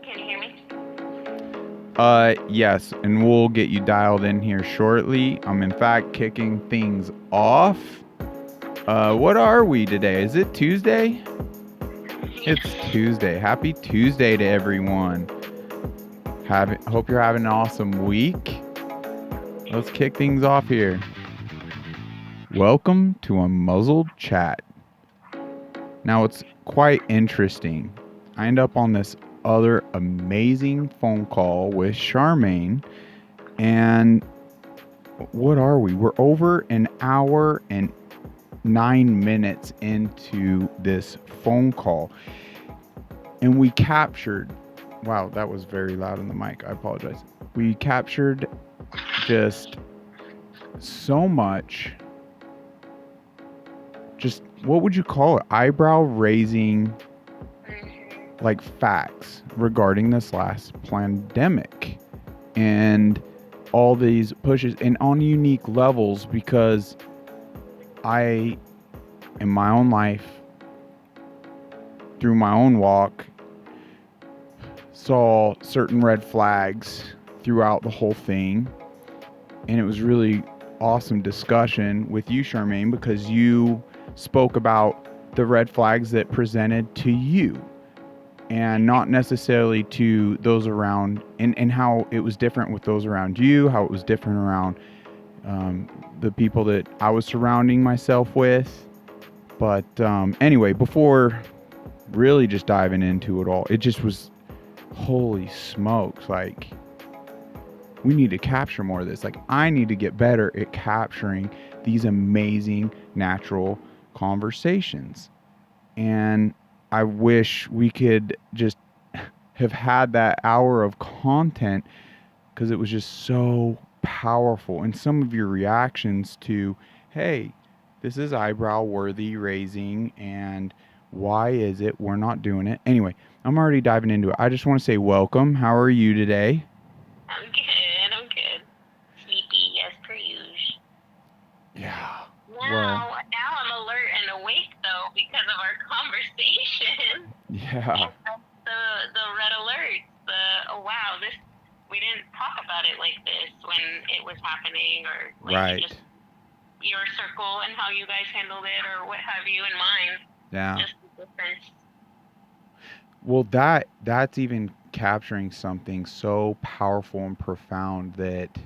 Can you hear me? Yes, and we'll get you dialed in here shortly. I'm in fact kicking things off. What are we today? Is it Tuesday? It's Tuesday. Happy Tuesday to everyone. Hope you're having an awesome week. Let's kick things off here. Welcome to UNMUZZLED Chat. Now, it's quite interesting. I end up on this other amazing phone call with Charmaine, and what are we? We're over an hour and 9 minutes into this phone call, and we captured, wow, that was very loud on the mic. I apologize. We captured just so much, just what would you call it? Eyebrow raising, like facts regarding this last pandemic and all these pushes and on unique levels, because I, in my own life, through my own walk, saw certain red flags throughout the whole thing. And it was really awesome discussion with you, Charmaine, because you spoke about the red flags that presented to you and not necessarily to those around, and how it was different with those around you, how it was different around the people that I was surrounding myself with. But anyway, before really just diving into it all, it just was, holy smokes, like, we need to capture more of this. Like, I need to get better at capturing these amazing natural conversations. And I wish we could just have had that hour of content, because it was just so powerful. And some of your reactions to, hey, this is eyebrow worthy raising, and why is it we're not doing it? Anyway, I'm already diving into it. I just want to say welcome. How are you today? I'm good. Sleepy as per usual. Yeah. Now I'm alert and awake though because of our conversation. Yeah. The red alerts. Oh wow, we didn't talk about it like this when it was happening, or like Right. just your circle and how you guys handled it, or what have you in mind. Yeah. Just the difference. Well, that's even capturing something so powerful and profound that,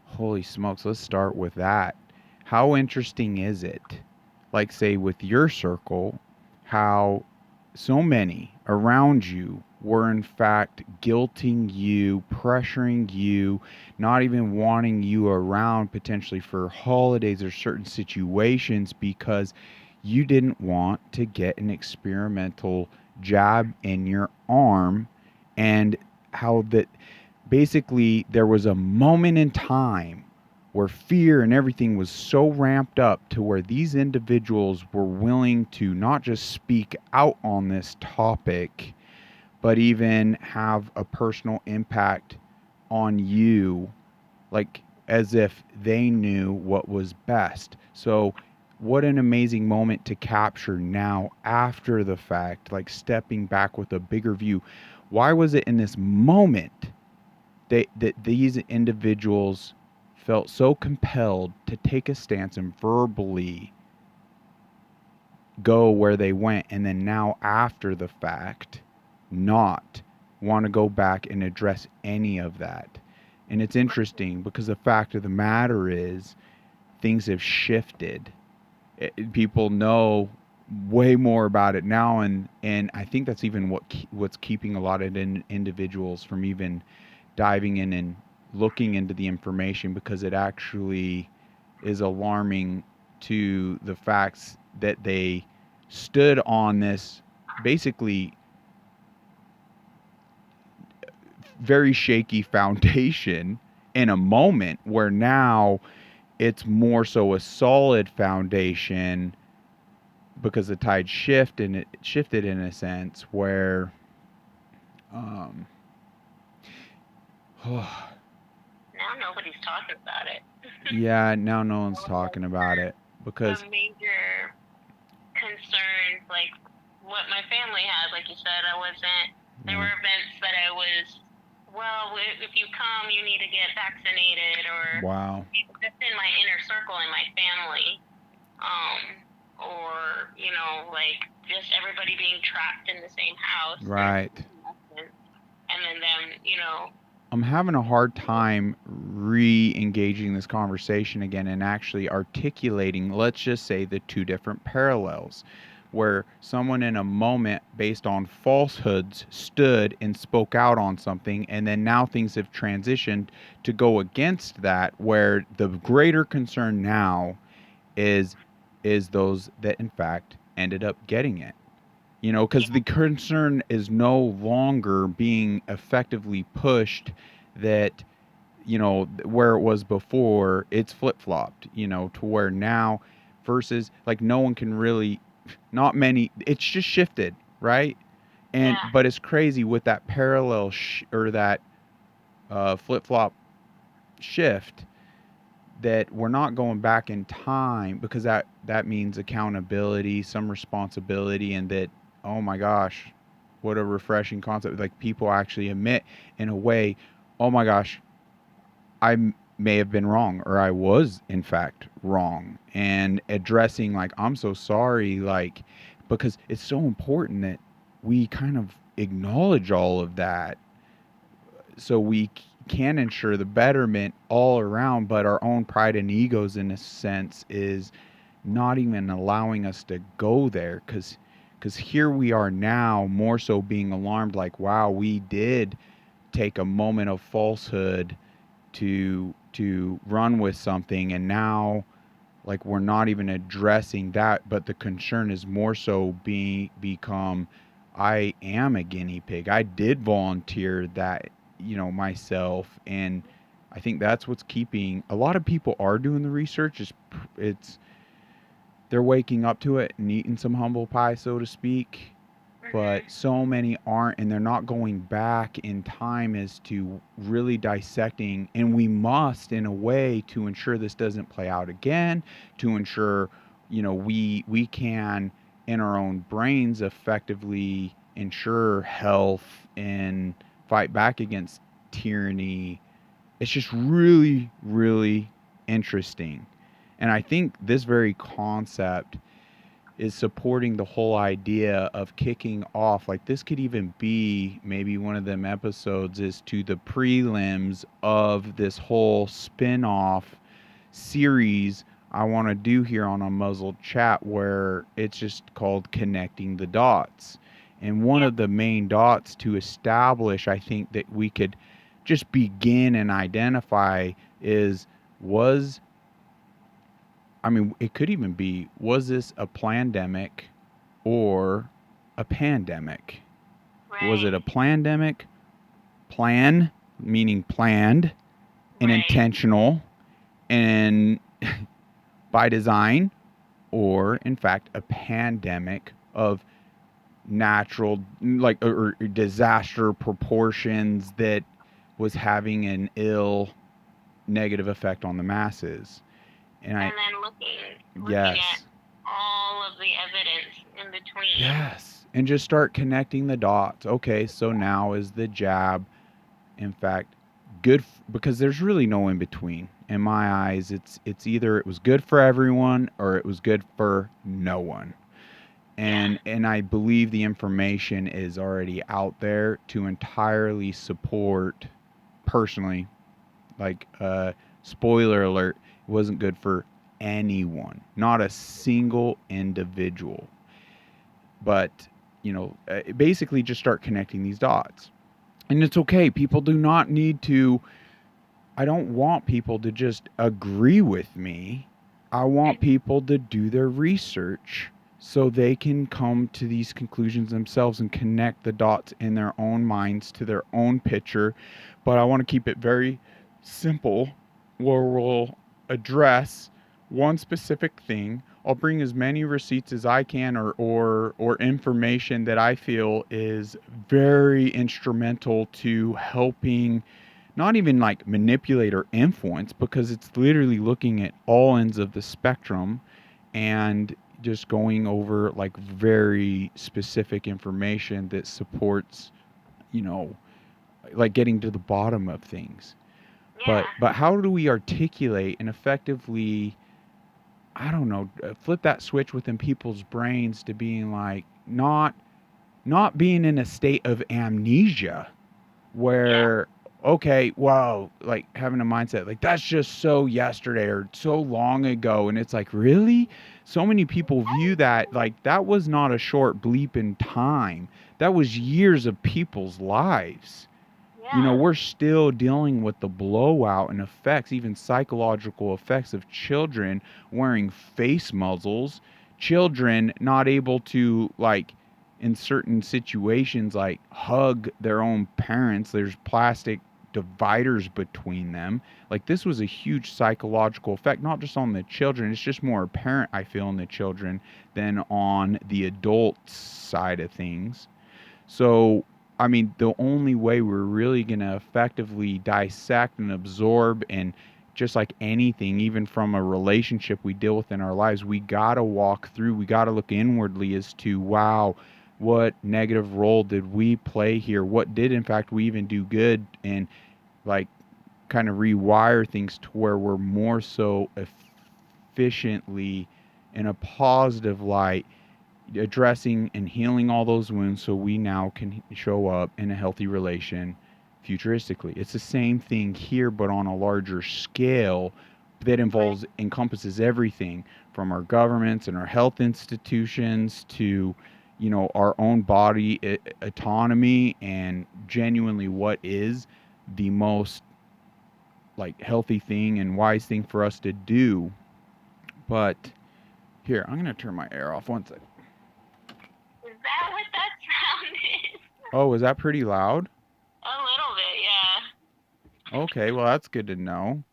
holy smokes, let's start with that. How interesting is it, like, say, with your circle, how so many around you were in fact guilting you, pressuring you, not even wanting you around potentially for holidays or certain situations because you didn't want to get an experimental jab in your arm. And how that basically there was a moment in time where fear and everything was so ramped up to where these individuals were willing to not just speak out on this topic, but even have a personal impact on you, like as if they knew what was best. So, what an amazing moment to capture now after the fact, like stepping back with a bigger view. Why was it in this moment that these individuals felt so compelled to take a stance and verbally go where they went, and then now after the fact not want to go back and address any of that? And it's interesting because the fact of the matter is things have shifted. People know way more about it now, and I think that's even what's keeping a lot of individuals from even diving in and looking into the information, because it actually is alarming to the facts that they stood on this basically very shaky foundation in a moment where now it's more so a solid foundation, because the tide shifted in a sense where Now nobody's talking about it. yeah, now no one's talking about it because The major concerns, like what my family had, like you said, I wasn't There Yeah. were events that I was, well, if you come, you need to get vaccinated, or Wow. just in my inner circle in my family, or like just everybody being trapped in the same house. Right. And then them. I'm having a hard time re-engaging this conversation again and actually articulating, let's just say, the two different parallels where someone in a moment based on falsehoods stood and spoke out on something, and then now things have transitioned to go against that, where the greater concern now is those that in fact ended up getting it. Because the concern is no longer being effectively pushed that, where it was before, it's flip flopped, to where now versus like no one can really, not many, it's just shifted, right? Yeah. But it's crazy with that parallel or that flip flop shift that we're not going back in time, because that means accountability, some responsibility, and that, oh my gosh, what a refreshing concept, like people actually admit in a way, oh my gosh, may have been wrong, or I was in fact wrong, and addressing like, I'm so sorry, like, because it's so important that we kind of acknowledge all of that so we can ensure the betterment all around. But our own pride and egos, in a sense, is not even allowing us to go there, because here we are now, more so being alarmed, like, wow, we did take a moment of falsehood to run with something, and now like we're not even addressing that, but the concern is more so become, I am a guinea pig, I did volunteer that, myself. And I think that's what's keeping a lot of people are doing the research, is it's they're waking up to it and eating some humble pie, so to speak. But so many aren't, and they're not going back in time as to really dissecting. And we must, in a way, to ensure this doesn't play out again, to ensure, we can, in our own brains, effectively ensure health and fight back against tyranny. It's just really, really interesting. And I think this very concept is supporting the whole idea of kicking off. Like, this could even be maybe one of them episodes is to the prelims of this whole spin-off series I want to do here on Unmuzzled Chat, where it's just called Connecting the Dots. And one of the main dots to establish, I think, that we could just begin and identify is, it could even be, was this a plandemic or a pandemic? Right. Was it a plandemic, plan, meaning planned and intentional and by design, or in fact a pandemic of natural, like, or disaster proportions that was having an ill negative effect on the masses? And then looking yes, at all of the evidence in between. yes, and just start connecting the dots. Okay, so now is the jab, in fact, good because there's really no in between. In my eyes, it's either it was good for everyone or it was good for no one. And I believe the information is already out there to entirely support, personally, like, spoiler alert, it wasn't good for anyone, not a single individual. But, basically just start connecting these dots. And it's okay. People do not need to, I don't want people to just agree with me. I want people to do their research so they can come to these conclusions themselves and connect the dots in their own minds to their own picture. But I want to keep it very simple, where we'll address one specific thing. I'll bring as many receipts as I can, or information that I feel is very instrumental to helping not even like manipulate or influence, because it's literally looking at all ends of the spectrum and just going over like very specific information that supports you know, like getting to the bottom of things. Yeah. But how do we articulate and effectively, I don't know, flip that switch within people's brains to being like not being in a state of amnesia Yeah. where, okay, well, like having a mindset like that's just so yesterday or so long ago, and it's like, really, so many people view that like that was not a short bleep in time, that was years of people's lives. You know, Yeah. we're still dealing with the blowout and effects, even psychological effects of children wearing face muzzles, children not able to, like, in certain situations, like, hug their own parents. There's plastic dividers between them. Like, this was a huge psychological effect, not just on the children. It's just more apparent, I feel, in the children than on the adult side of things. So, I mean, the only way we're really going to effectively dissect and absorb, and just like anything, even from a relationship we deal with in our lives, we got to walk through, we got to look inwardly as to, wow, what negative role did we play here? What did, in fact, we even do good? And like kind of rewire things to where we're more so efficiently in a positive light addressing and healing all those wounds so we now can show up in a healthy relation futuristically. It's the same thing here, but on a larger scale that Right. encompasses everything from our governments and our health institutions to, you know, our own body autonomy and genuinely what is the most like healthy thing and wise thing for us to do. But here, I'm gonna turn my air off one second. Is that what that sound is? Oh, is that pretty loud? A little bit, yeah. Okay, well that's good to know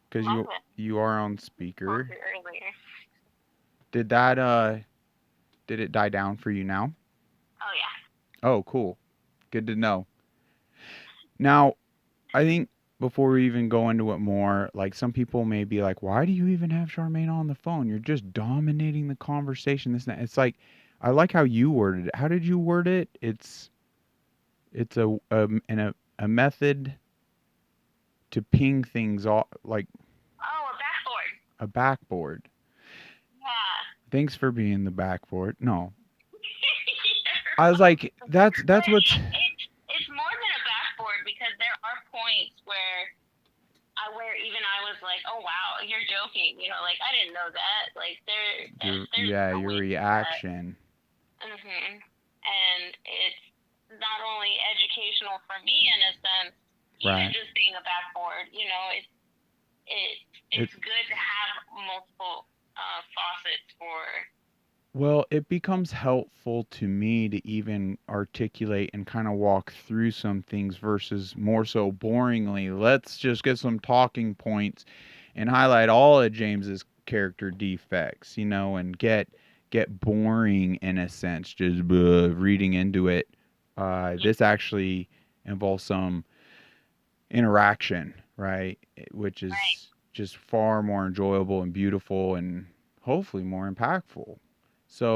because Love you it. you are on Told speaker. you earlier. Did that did it die down for you now? Oh yeah. Oh, cool. Good to know. Now, I think before we even go into it more, like some people may be like, "Why do you even have Charmaine on the phone? You're just dominating the conversation." This and that. It's like, I like how you worded it. How did you word it? It's a method to ping things off, like Oh, a backboard. a backboard. Yeah. Thanks for being the backboard. No, You're I was like, welcome. that's But what's it's more than a backboard because there are points where even I was like, oh wow, you're joking, like I didn't know that. Like there's no your way to do that. reaction, And it's not only educational for me in a sense, even right? just being a backboard, it It it's good to have multiple faucets for. Well, it becomes helpful to me to even articulate and kind of walk through some things versus more so boringly. Let's just get some talking points and highlight all of James's character defects, you know, and get boring in a sense, just reading into it. Yeah. This actually involves some interaction, right? Which Right. is just far more enjoyable and beautiful and hopefully more impactful.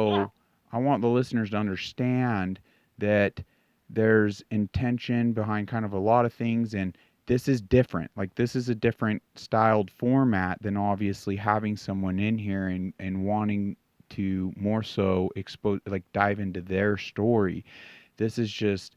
Yeah. So I want the listeners to understand that there's intention behind kind of a lot of things, and this is different. Like, this is a different styled format than obviously having someone in here and wanting to more so expose, like, dive into their story. This is just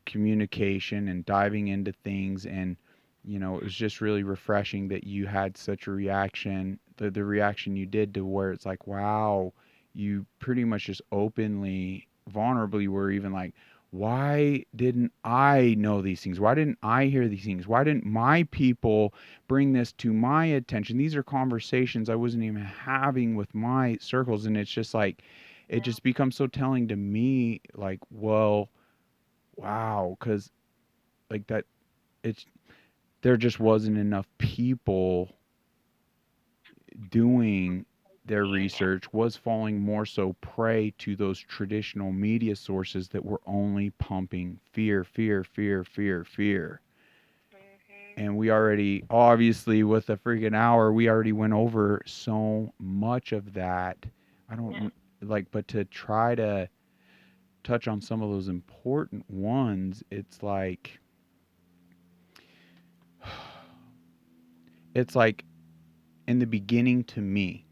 communication and diving into things, and you know, it was just really refreshing that you had such a reaction, the reaction you did, to where it's like, wow, you pretty much just openly vulnerably were even like, why didn't I know these things? Why didn't I hear these things? Why didn't my people bring this to my attention? These are conversations I wasn't even having with my circles. And it's just like, it Yeah. just becomes so telling to me, like, well, wow, because like that, it's there just wasn't enough people doing their Seeing it. research, was falling more so prey to those traditional media sources that were only pumping fear, fear, fear, fear, fear. Mhm. And we already, obviously, with a freaking hour, we already went over so much of that. I Yeah. don't like, but to try touch on some of those important ones, it's like in the beginning to me,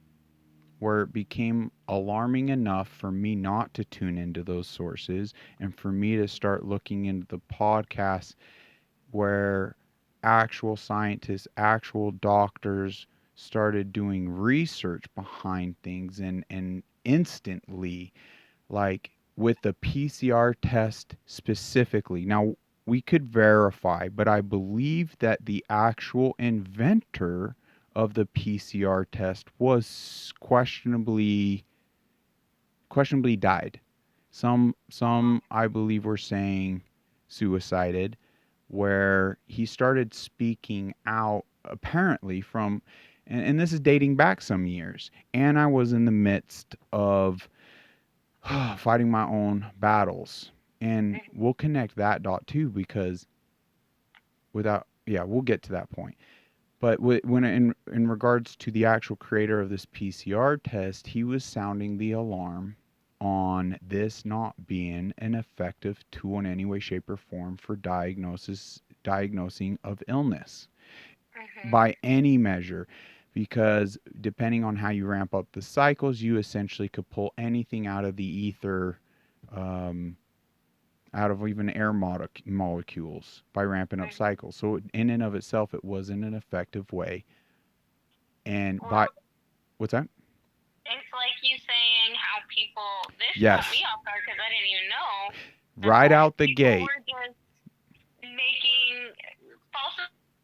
where it became alarming enough for me not to tune into those sources and for me to start looking into the podcasts where actual scientists, actual doctors started doing research behind things and instantly, like with the PCR test specifically. Now, we could verify, but I believe that the actual inventor of the PCR test was questionably died. Some I believe were saying suicided, where he started speaking out apparently from, and this is dating back some years, and I was in the midst of fighting my own battles. And we'll connect that dot too, because we'll get to that point. But when in regards to the actual creator of this PCR test, he was sounding the alarm on this not being an effective tool in any way, shape, or form for diagnosing of illness by any measure. Because depending on how you ramp up the cycles, you essentially could pull anything out of the ether, out of even air molecules by ramping up cycles. So in and of itself, it wasn't an effective way. And by what's that? It's like you saying how people. This Yes. caught me off guard because I didn't even know. Right out the gate. Were just making false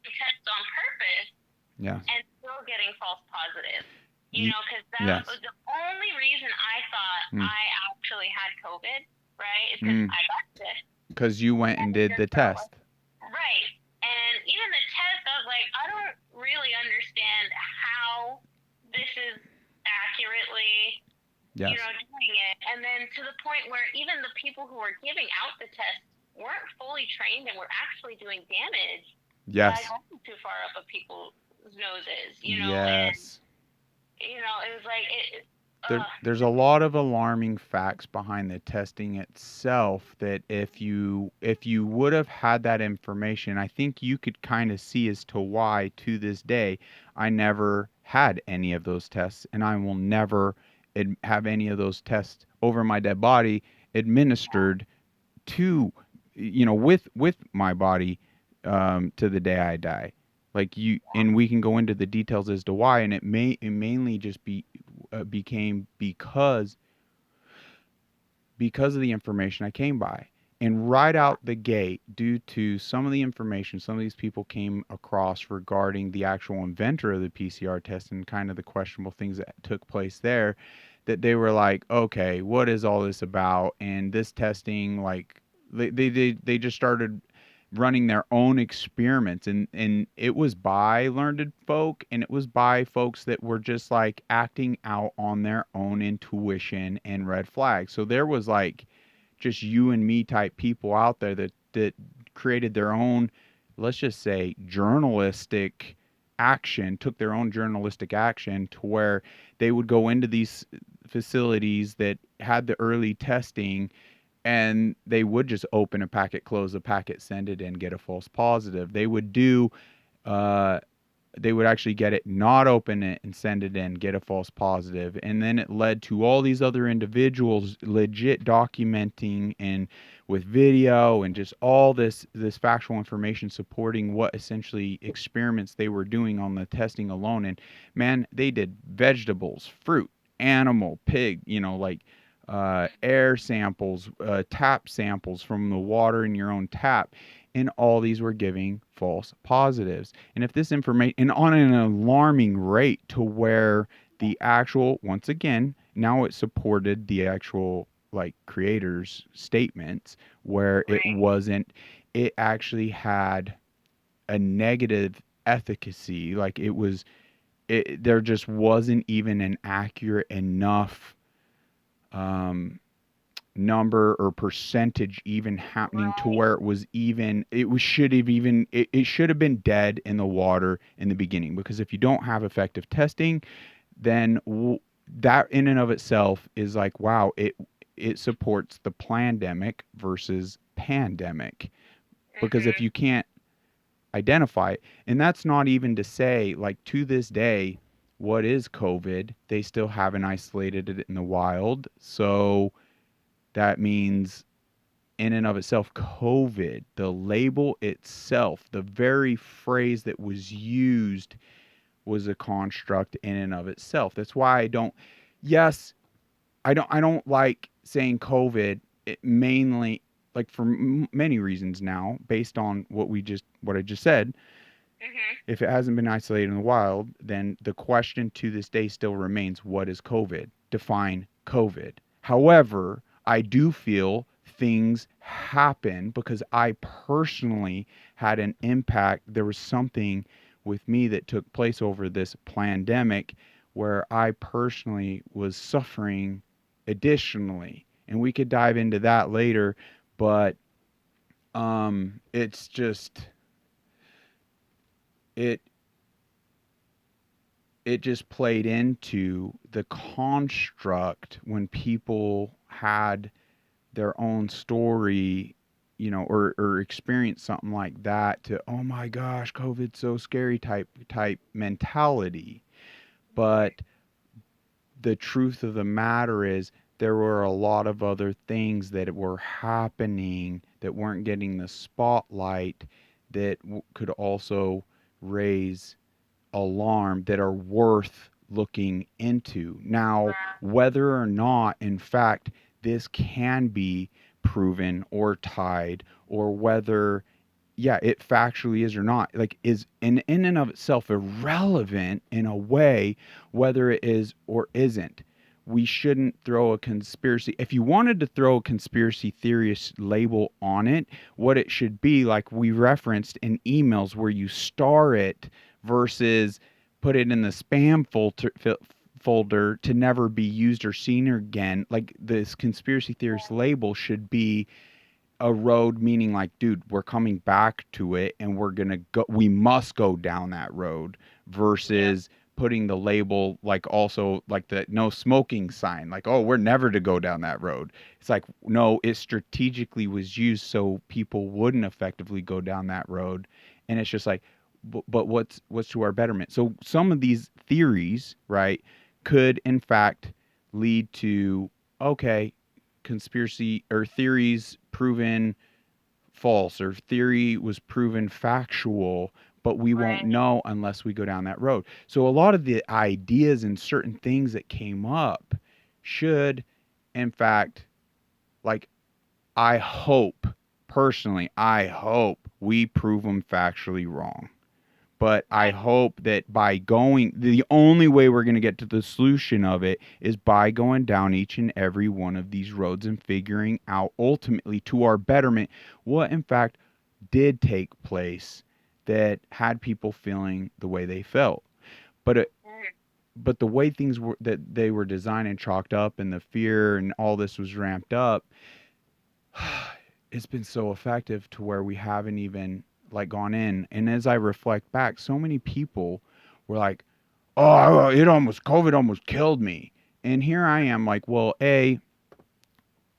tests on purpose. Yes. And still getting false positives. You know, because that was the only reason I thought I actually had COVID. Right? Is because I got sick. Because you went and did the test. Right. And even the test, I was like, I don't really understand how this is accurately, doing it. And then to the point where even the people who were giving out the test weren't fully trained and were actually doing damage. Yes. By going too far up of people's noses, Yes. And, it was like there's a lot of alarming facts behind the testing itself that if you would have had that information, I think you could kind of see as to why to this day I never had any of those tests, and I will never have any of those tests over my dead body administered to with my body to the day I die. Like and we can go into the details as to why, and it mainly just became because of the information I came by. And right out the gate, due to some of the information some of these people came across regarding the actual inventor of the PCR test and kind of the questionable things that took place there, that they were like, okay, what is all this about? And this testing, like they just started running their own experiments, and it was by learned folk, and it was by folks that were just like acting out on their own intuition and red flags. So there was like just you and me type people out there that created their own, let's just say, journalistic action, took their own journalistic action to where they would go into these facilities that had the early testing, and they would just open a packet, close a packet, send it in, get a false positive. They would they would actually get it, not open it, and send it in, get a false positive. And then it led to all these other individuals legit documenting and with video and just all this factual information supporting what essentially experiments they were doing on the testing alone. And man, they did vegetables, fruit, animal, pig, air samples, tap samples from the water in your own tap, and all these were giving false positives. And if this information, and on an alarming rate to where the actual, once again, now it supported the actual like creators' statements, where it actually had a negative efficacy. Like there just wasn't even an accurate enough number or percentage even happening to where it should have been dead in the water in the beginning. Because if you don't have effective testing, then that in and of itself is like, wow, it supports the plandemic versus pandemic. Because if Mhm. you can't identify it, and that's not even to say, like, to this day, what is COVID? They still haven't isolated it in the wild. So that means, in and of itself, COVID, the label itself, the very phrase that was used was a construct in and of itself. That's why I don't, yes, I don't like saying COVID. It mainly, like, for many reasons now, based on what I just said. Mhm. If it hasn't been isolated in the wild, then the question to this day still remains, what is COVID? Define COVID. However, I do feel things happen because I personally had an impact. There was something with me that took place over this pandemic where I personally was suffering additionally. And we could dive into that later, but it's just it it just played into the construct when people had their own story, or experienced something like that, to, oh my gosh, COVID's so scary type mentality. But the truth of the matter is, there were a lot of other things that were happening that weren't getting the spotlight that could also raise alarm, that are worth looking into. Now, Right. whether or not, in fact, this can be proven or tied, or whether, yeah, it factually is or not, like, is in and of itself irrelevant in a way, whether it is or isn't. We shouldn't throw a conspiracy. If you wanted to throw a conspiracy theorist label on it, what it should be, like we referenced in emails, where you star it versus put it in the spam folder to never be used or seen again. Like, this conspiracy theorist label should be a road, meaning, like, dude, we're coming back to it and we must go down that road, Yep. versus putting the label, like, also like the no smoking sign, like, oh, we're never to go down that road. It's like, no, it strategically was used so people wouldn't effectively go down that road. And it's just like, but what's to our betterment? So some of these theories, right, could in fact lead to, okay, conspiracy or theories proven false, or theory was proven factual, but we won't Right. know unless we go down that road. So a lot of the ideas and certain things that came up should, in fact, like, I hope, personally, I hope we prove them factually wrong. But I Right. hope that by going, the only way we're going to get to the solution of it is by going down each and every one of these roads and figuring out, ultimately, to our betterment, what in fact did take place that had people feeling the way they felt. But Mm. but the way things were, that they were designed and chalked up, and the fear and all this was ramped up, it's been so effective to where we haven't even, like, gone in. And as I reflect back, so many people were like, oh, COVID almost killed me. And here I am, like, well,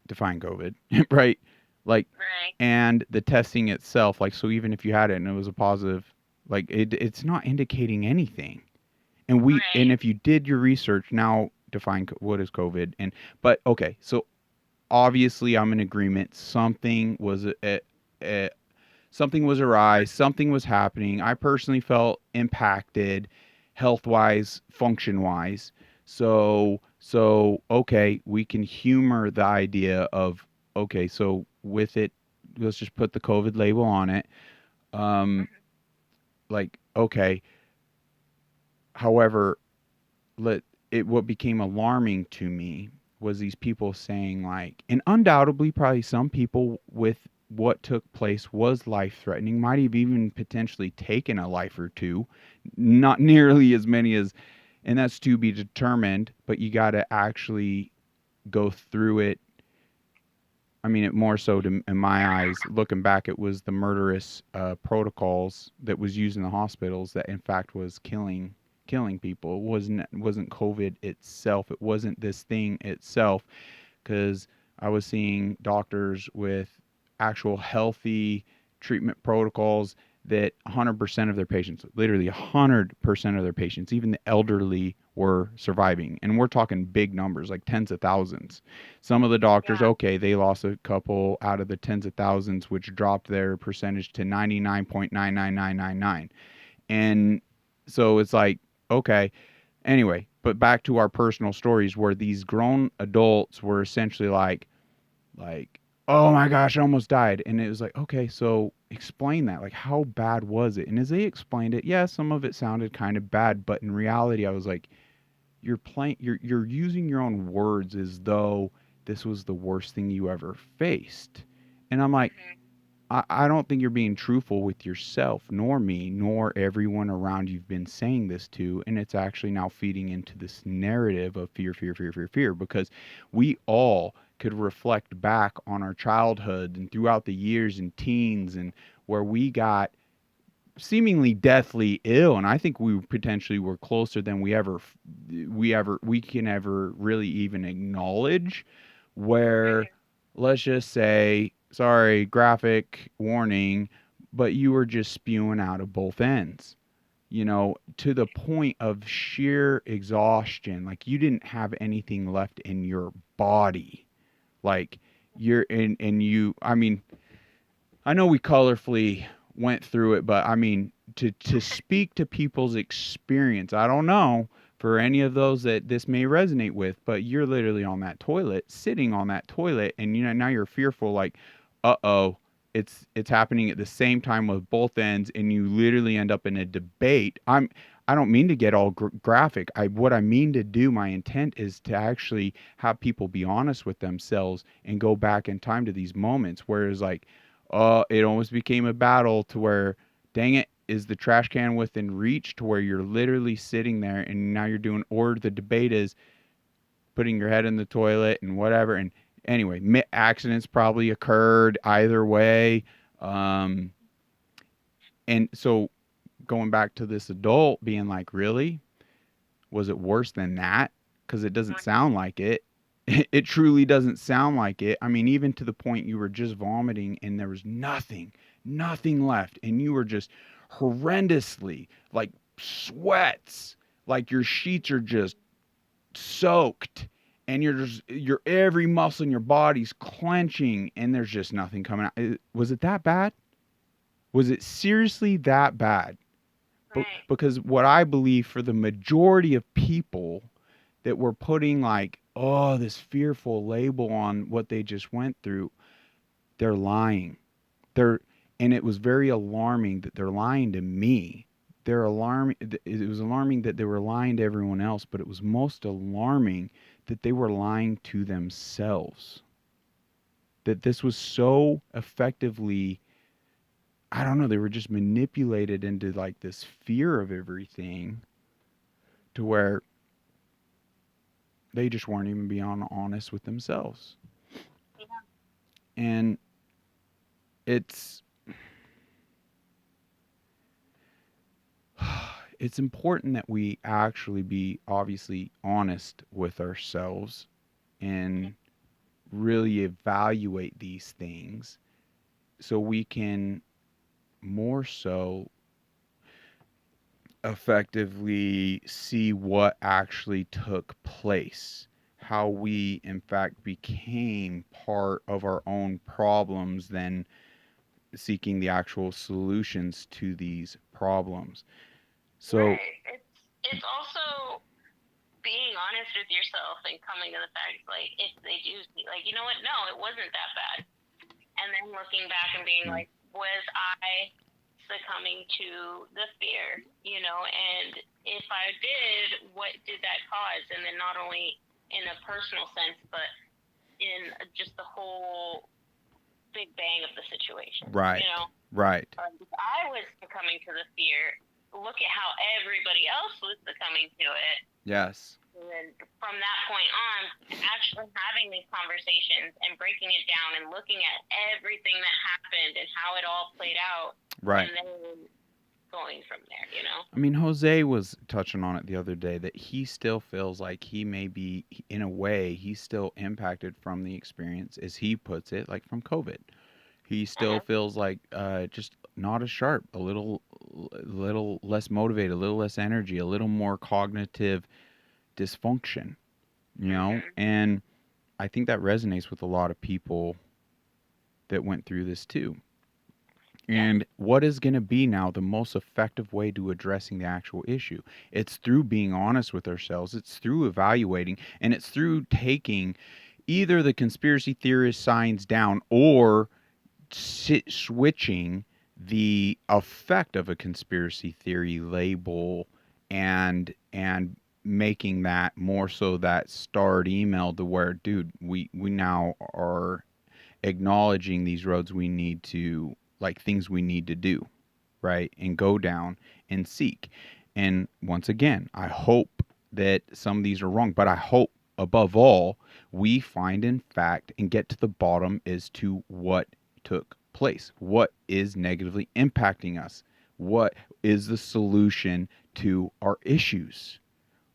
define COVID, right? Like, Right. and the testing itself, like, so even if you had it and it was a positive, like, it's not indicating anything. And Right. if you did your research, now define what is COVID. But okay, so obviously I'm in agreement. Something was awry. Something was happening. I personally felt impacted, health wise, function wise. So okay, we can humor the idea of, okay, so with it, let's just put the COVID label on it. Um, Mhm. like, okay. However, what became alarming to me was these people saying, like, and undoubtedly probably some people, with what took place, was life threatening, might have even potentially taken a life or two, not nearly as many as, and that's to be determined, but you got to actually go through it. I mean, it more so, in my eyes, looking back, it was the murderous protocols that was used in the hospitals that, in fact, was killing people. It wasn't COVID itself. It wasn't this thing itself, because I was seeing doctors with actual healthy treatment protocols that 100% of their patients, literally 100% of their patients, even the elderly, were surviving. And we're talking big numbers, like tens of thousands. Some of the doctors, Yeah. okay, they lost a couple out of the tens of thousands, which dropped their percentage to 99.99999. And so it's like, okay, anyway, but back to our personal stories where these grown adults were essentially like, oh my gosh, I almost died. And it was like, okay, so explain that. Like, how bad was it? And as they explained it, yeah, some of it sounded kind of bad, but in reality, I was like, you're using your own words as though this was the worst thing you ever faced. And I'm like, Mm-hmm. I don't think you're being truthful with yourself, nor me, nor everyone around you've been saying this to. And it's actually now feeding into this narrative of fear, fear, fear, fear, fear, because we all could reflect back on our childhood and throughout the years and teens and where we got seemingly deathly ill. And I think we potentially were closer than we can ever really even acknowledge, where let's just say, sorry, graphic warning, but you were just spewing out of both ends, to the point of sheer exhaustion. Like you didn't have anything left in your body. Like you're in, and you, I mean, I know we colorfully went through it, but I mean, to speak to people's experience, I don't know for any of those that this may resonate with, but you're literally on that toilet, sitting on that toilet, and now you're fearful, like, uh-oh, it's happening at the same time with both ends, and you literally end up in a debate. I don't mean to get all graphic. What I mean to do, my intent is to actually have people be honest with themselves and go back in time to these moments, whereas like, it almost became a battle to where, dang it, is the trash can within reach, to where you're literally sitting there and now you're doing, or the debate is putting your head in the toilet and whatever. And anyway, accidents probably occurred either way. Um, and so going back to this adult being like, really? Was it worse than that? Because it doesn't sound like it. It truly doesn't sound like it. I mean, even to the point you were just vomiting and there was nothing left. And you were just horrendously, like, sweats, like your sheets are just soaked. And your every muscle in your body's clenching and there's just nothing coming out. Was it that bad? Was it seriously that bad? Right. Because what I believe for the majority of people that were putting like, oh, this fearful label on what they just went through, they're lying. They're And it was very alarming that they're lying to me. They're alarming. It was alarming that they were lying to everyone else, but it was most alarming that they were lying to themselves. That this was so effectively, I don't know, they were just manipulated into like this fear of everything, to where they just weren't even being honest with themselves. Yeah. And it's it's important that we actually be obviously honest with ourselves and really evaluate these things so we can more so effectively see what actually took place, how we in fact became part of our own problems than seeking the actual solutions to these problems. So, Right. It's also being honest with yourself and coming to the fact, like, if they do see, like, you know what? No, it wasn't that bad. And then looking back and being like, was I succumbing to the fear? And if I did, what did that cause? And then not only in a personal sense, but in just the whole big bang of the situation. right, right, If I was succumbing to the fear, look at how everybody else was succumbing to it. yes, And then from that point on, actually having these conversations and breaking it down and looking at everything that happened and how it all played out. right. And then going from there, you know? I mean, Jose was touching on it the other day that he still feels like he may be, in a way, he's still impacted from the experience, as he puts it, like from COVID. He still feels like just not as sharp, a little less motivated, a little less energy, a little more cognitive dysfunction, you know? And I think that resonates with a lot of people that went through this too. And what is going to be now the most effective way to addressing the actual issue? It's through being honest with ourselves. It's through evaluating, and it's through taking either the conspiracy theorist signs down or switching the effect of a conspiracy theory label and making that more so that starred email to where, dude, we now are acknowledging these roads we need to, like, things we need to do, right? And go down and seek. And once again, I hope that some of these are wrong, but I hope above all we find in fact and get to the bottom as to what took place, what is negatively impacting us, what is the solution to our issues,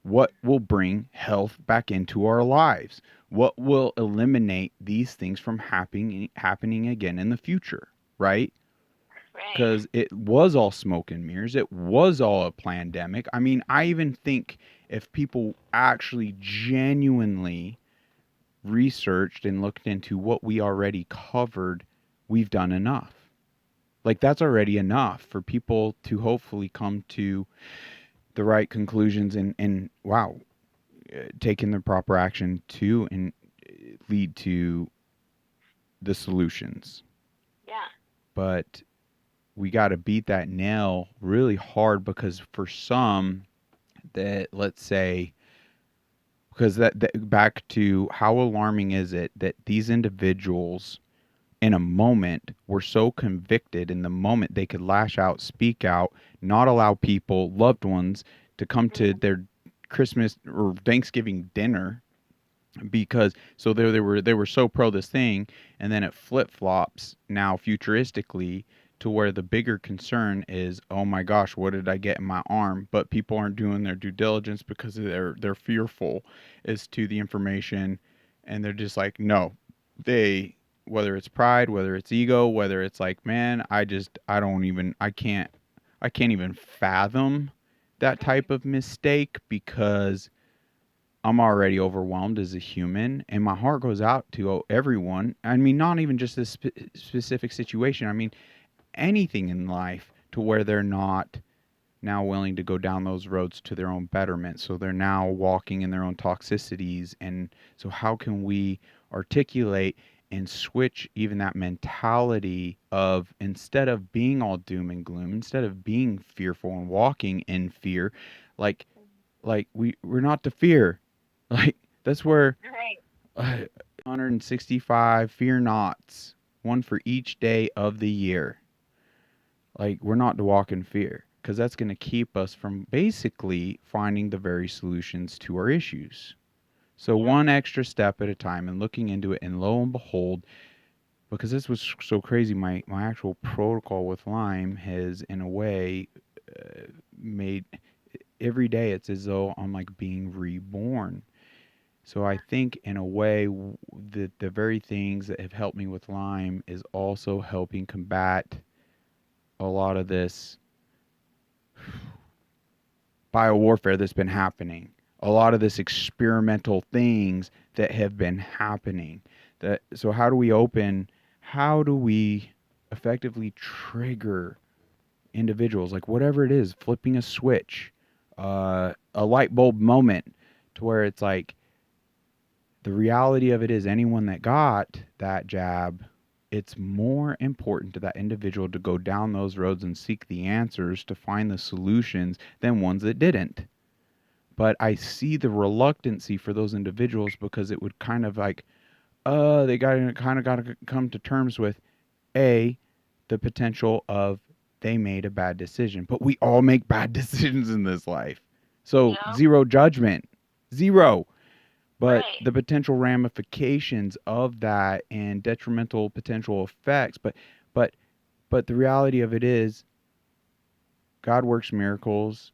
what will bring health back into our lives, what will eliminate these things from happening again in the future, right? Because it was all smoke and mirrors. It was all a pandemic. I mean, I even think if people actually genuinely researched and looked into what we already covered, we've done enough. Like, that's already enough for people to hopefully come to the right conclusions and wow, taking the proper action to and lead to the solutions. Yeah. But we got to beat that nail really hard, because for some that, let's say, because that back to how alarming is it that these individuals in a moment were so convicted in the moment they could lash out, speak out, not allow people, loved ones, to come to their Christmas or Thanksgiving dinner, because so they were so pro this thing, and then it flip flops now futuristically to where the bigger concern is, oh my gosh, what did I get in my arm? But people aren't doing their due diligence because they're fearful as to the information, and they're just like, no, they, whether it's pride, whether it's ego, whether it's like, man, I can't even fathom that type of mistake, because I'm already overwhelmed as a human, and my heart goes out to everyone. I mean, not even just this specific situation. I mean, anything in life, to where they're not now willing to go down those roads to their own betterment. So they're now walking in their own toxicities. And so how can we articulate and switch even that mentality of, instead of being all doom and gloom, instead of being fearful and walking in fear, like we're not to fear. Like, that's where 165 fear nots, one for each day of the year. Like, we're not to walk in fear, because that's going to keep us from basically finding the very solutions to our issues. So one extra step at a time and looking into it, and lo and behold, because this was so crazy, my actual protocol with Lyme has, in a way, made every day it's as though I'm like being reborn. So I think in a way that the very things that have helped me with Lyme is also helping combat a lot of this biowarfare that's been happening. A lot of this experimental things that have been happening. So how do we effectively trigger individuals, like whatever it is, flipping a switch, a light bulb moment, to where it's like, the reality of it is, anyone that got that jab, it's more important to that individual to go down those roads and seek the answers to find the solutions than ones that didn't. But I see the reluctancy for those individuals, because it would kind of like, they got to come to terms with the potential of they made a bad decision. But we all make bad decisions in this life. So zero judgment. Zero. But the potential ramifications of that and detrimental potential effects. But the reality of it is, God works miracles.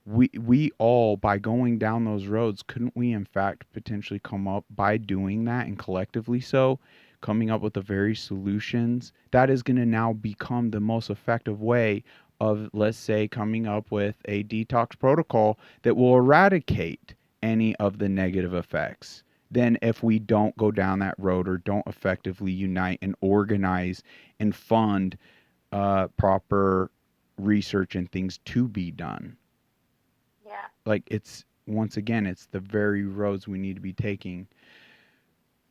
We all, by going down those roads, couldn't we in fact potentially come up by doing that, and collectively so coming up with the very solutions that is going to now become the most effective way of, let's say, coming up with a detox protocol that will eradicate any of the negative effects than if we don't go down that road or don't effectively unite and organize and fund proper research and things to be done. Yeah. Like, it's, once again, it's the very roads we need to be taking.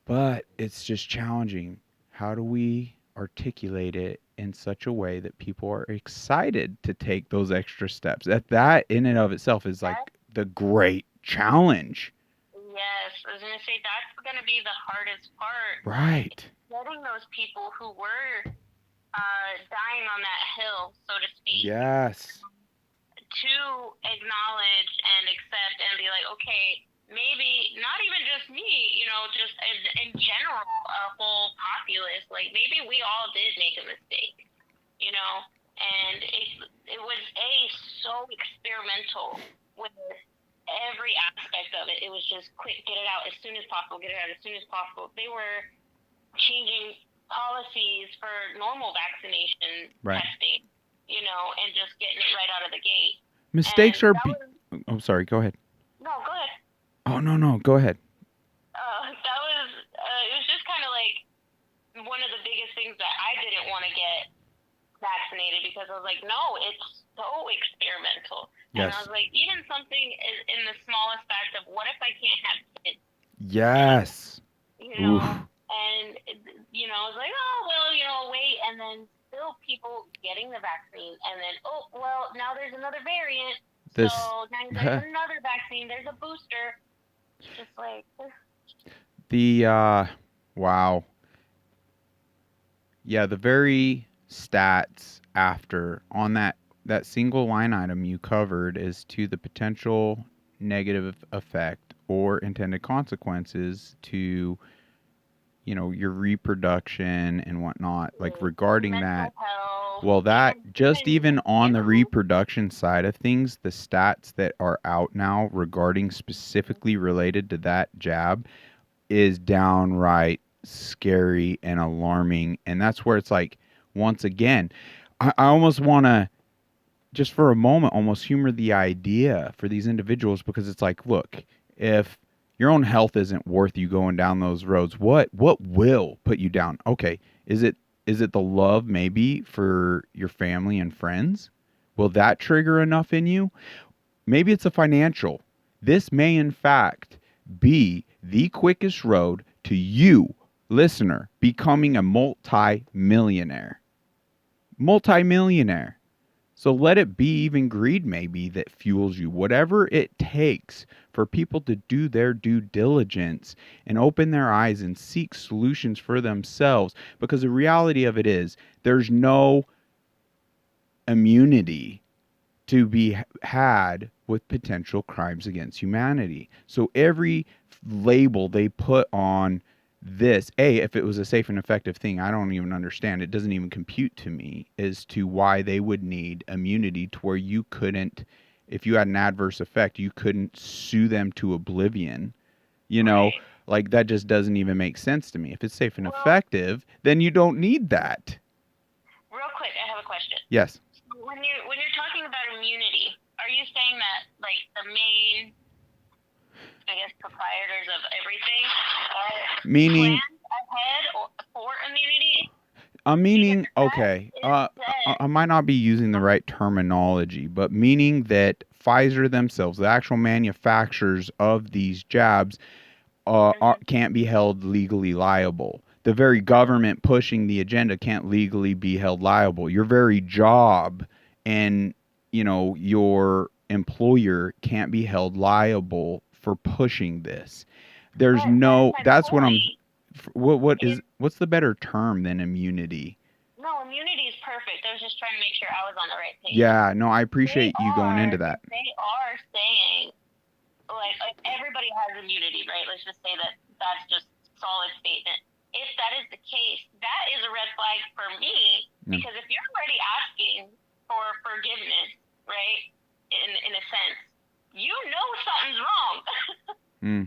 But it's just challenging. How do we articulate it in such a way that people are excited to take those extra steps? That in and of itself is like the great challenge. Yes, I was gonna say that's gonna be the hardest part. Right. Getting those people who were dying on that hill, so to speak. Yes. To acknowledge and accept and be like, okay, maybe not even just me, just in general, a whole populace, like maybe we all did make a mistake, and it was so experimental with every aspect of it. It was just quick, get it out as soon as possible, get it out as soon as possible. They were changing policies for normal vaccination testing, and just getting it right out of the gate. Mistakes are... Oh, sorry. Go ahead. No, go ahead. Oh, no. Go ahead. That was... it was just kind of like one of the biggest things that I didn't want to get vaccinated because I was like, no, it's so experimental. Yes. And I was like, even something in the smallest fact of what if I can't have kids? Yes. Oof. And, I was like, oh, well, wait. And then still people getting the vaccine. And then, oh, well, now there's another variant. So now there's another vaccine. There's a booster. It's just like... wow. Yeah, the very stats after on that single line item you covered is to the potential negative effect or intended consequences to your reproduction and whatnot, like regarding that. Well, that just even on the reproduction side of things, the stats that are out now regarding specifically related to that jab is downright scary and alarming. And that's where it's like, once again, I almost want to just for a moment almost humor the idea for these individuals, because it's like, look, if your own health isn't worth you going down those roads, what will put you down? Okay, is it the love maybe for your family and friends? Will that trigger enough in you? Maybe it's a financial. This may in fact be the quickest road to you, listener, becoming a multi-millionaire. Multi-millionaire. So let it be even greed maybe that fuels you. Whatever it takes for people to do their due diligence and open their eyes and seek solutions for themselves. Because the reality of it is there's no immunity to be had with potential crimes against humanity. So every label they put on this, if it was a safe and effective thing, I don't even understand. It doesn't even compute to me as to why they would need immunity to where you couldn't, if you had an adverse effect, you couldn't sue them to oblivion. Like that just doesn't even make sense to me. If it's safe and effective, then you don't need that. Real quick, I have a question. Yes. When you're talking about immunity, are you saying that like the main, I guess, proprietors of everything are meaning ahead for immunity? Meaning, okay, I might not be using the right terminology, but meaning that Pfizer themselves, the actual manufacturers of these jabs, can't be held legally liable. The very government pushing the agenda can't legally be held liable. Your very job and, your employer can't be held liable for pushing this. There's that's what I'm... what's the better term than immunity? No, immunity is perfect. I was just trying to make sure I was on the right page. Yeah, no, I appreciate you going into that. They are saying, like everybody has immunity, right? Let's just say that's just solid statement. If that is the case, that is a red flag for me, because if you're already asking for forgiveness, right? right? In a sense, you know something's wrong.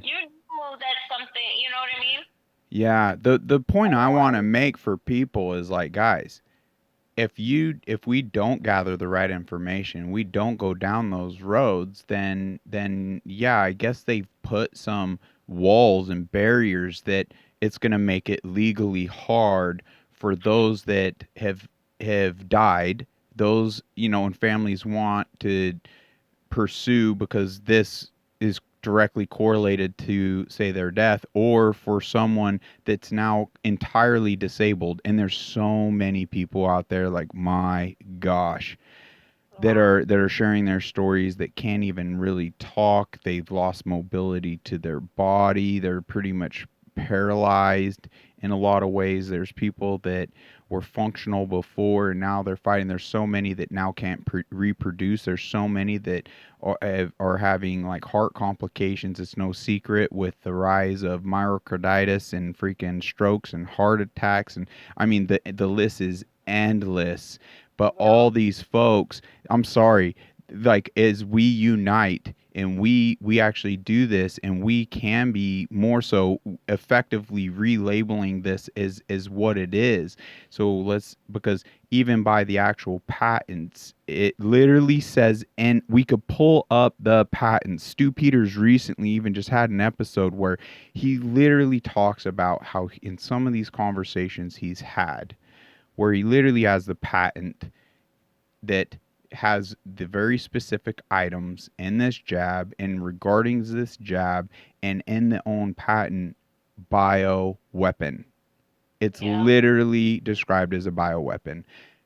You know that something, you know what I mean? Yeah, the point I want to make for people is like, guys, if we don't gather the right information, we don't go down those roads, then yeah, I guess they've put some walls and barriers that it's going to make it legally hard for those that have died, those, and families want to pursue because this is directly correlated to, say, their death, or for someone that's now entirely disabled. And there's so many people out there, like, my gosh, that are sharing their stories that can't even really talk. They've lost mobility to their body. They're pretty much paralyzed in a lot of ways. There's people that were functional before and now they're fighting. There's so many that now can't reproduce. There's so many that are having like heart complications. It's no secret with the rise of myocarditis and freaking strokes and heart attacks. And I mean, the list is endless. But all these folks, I'm sorry, like, as we unite and we actually do this, and we can be more so effectively relabeling this as what it is. So because even by the actual patents, it literally says, and we could pull up the patents. Stu Peters recently even just had an episode where he literally talks about how in some of these conversations he's had, where he literally has the patent that has the very specific items in this jab and regarding this jab, and in the own patent, bioweapon. It's literally described as a bioweapon.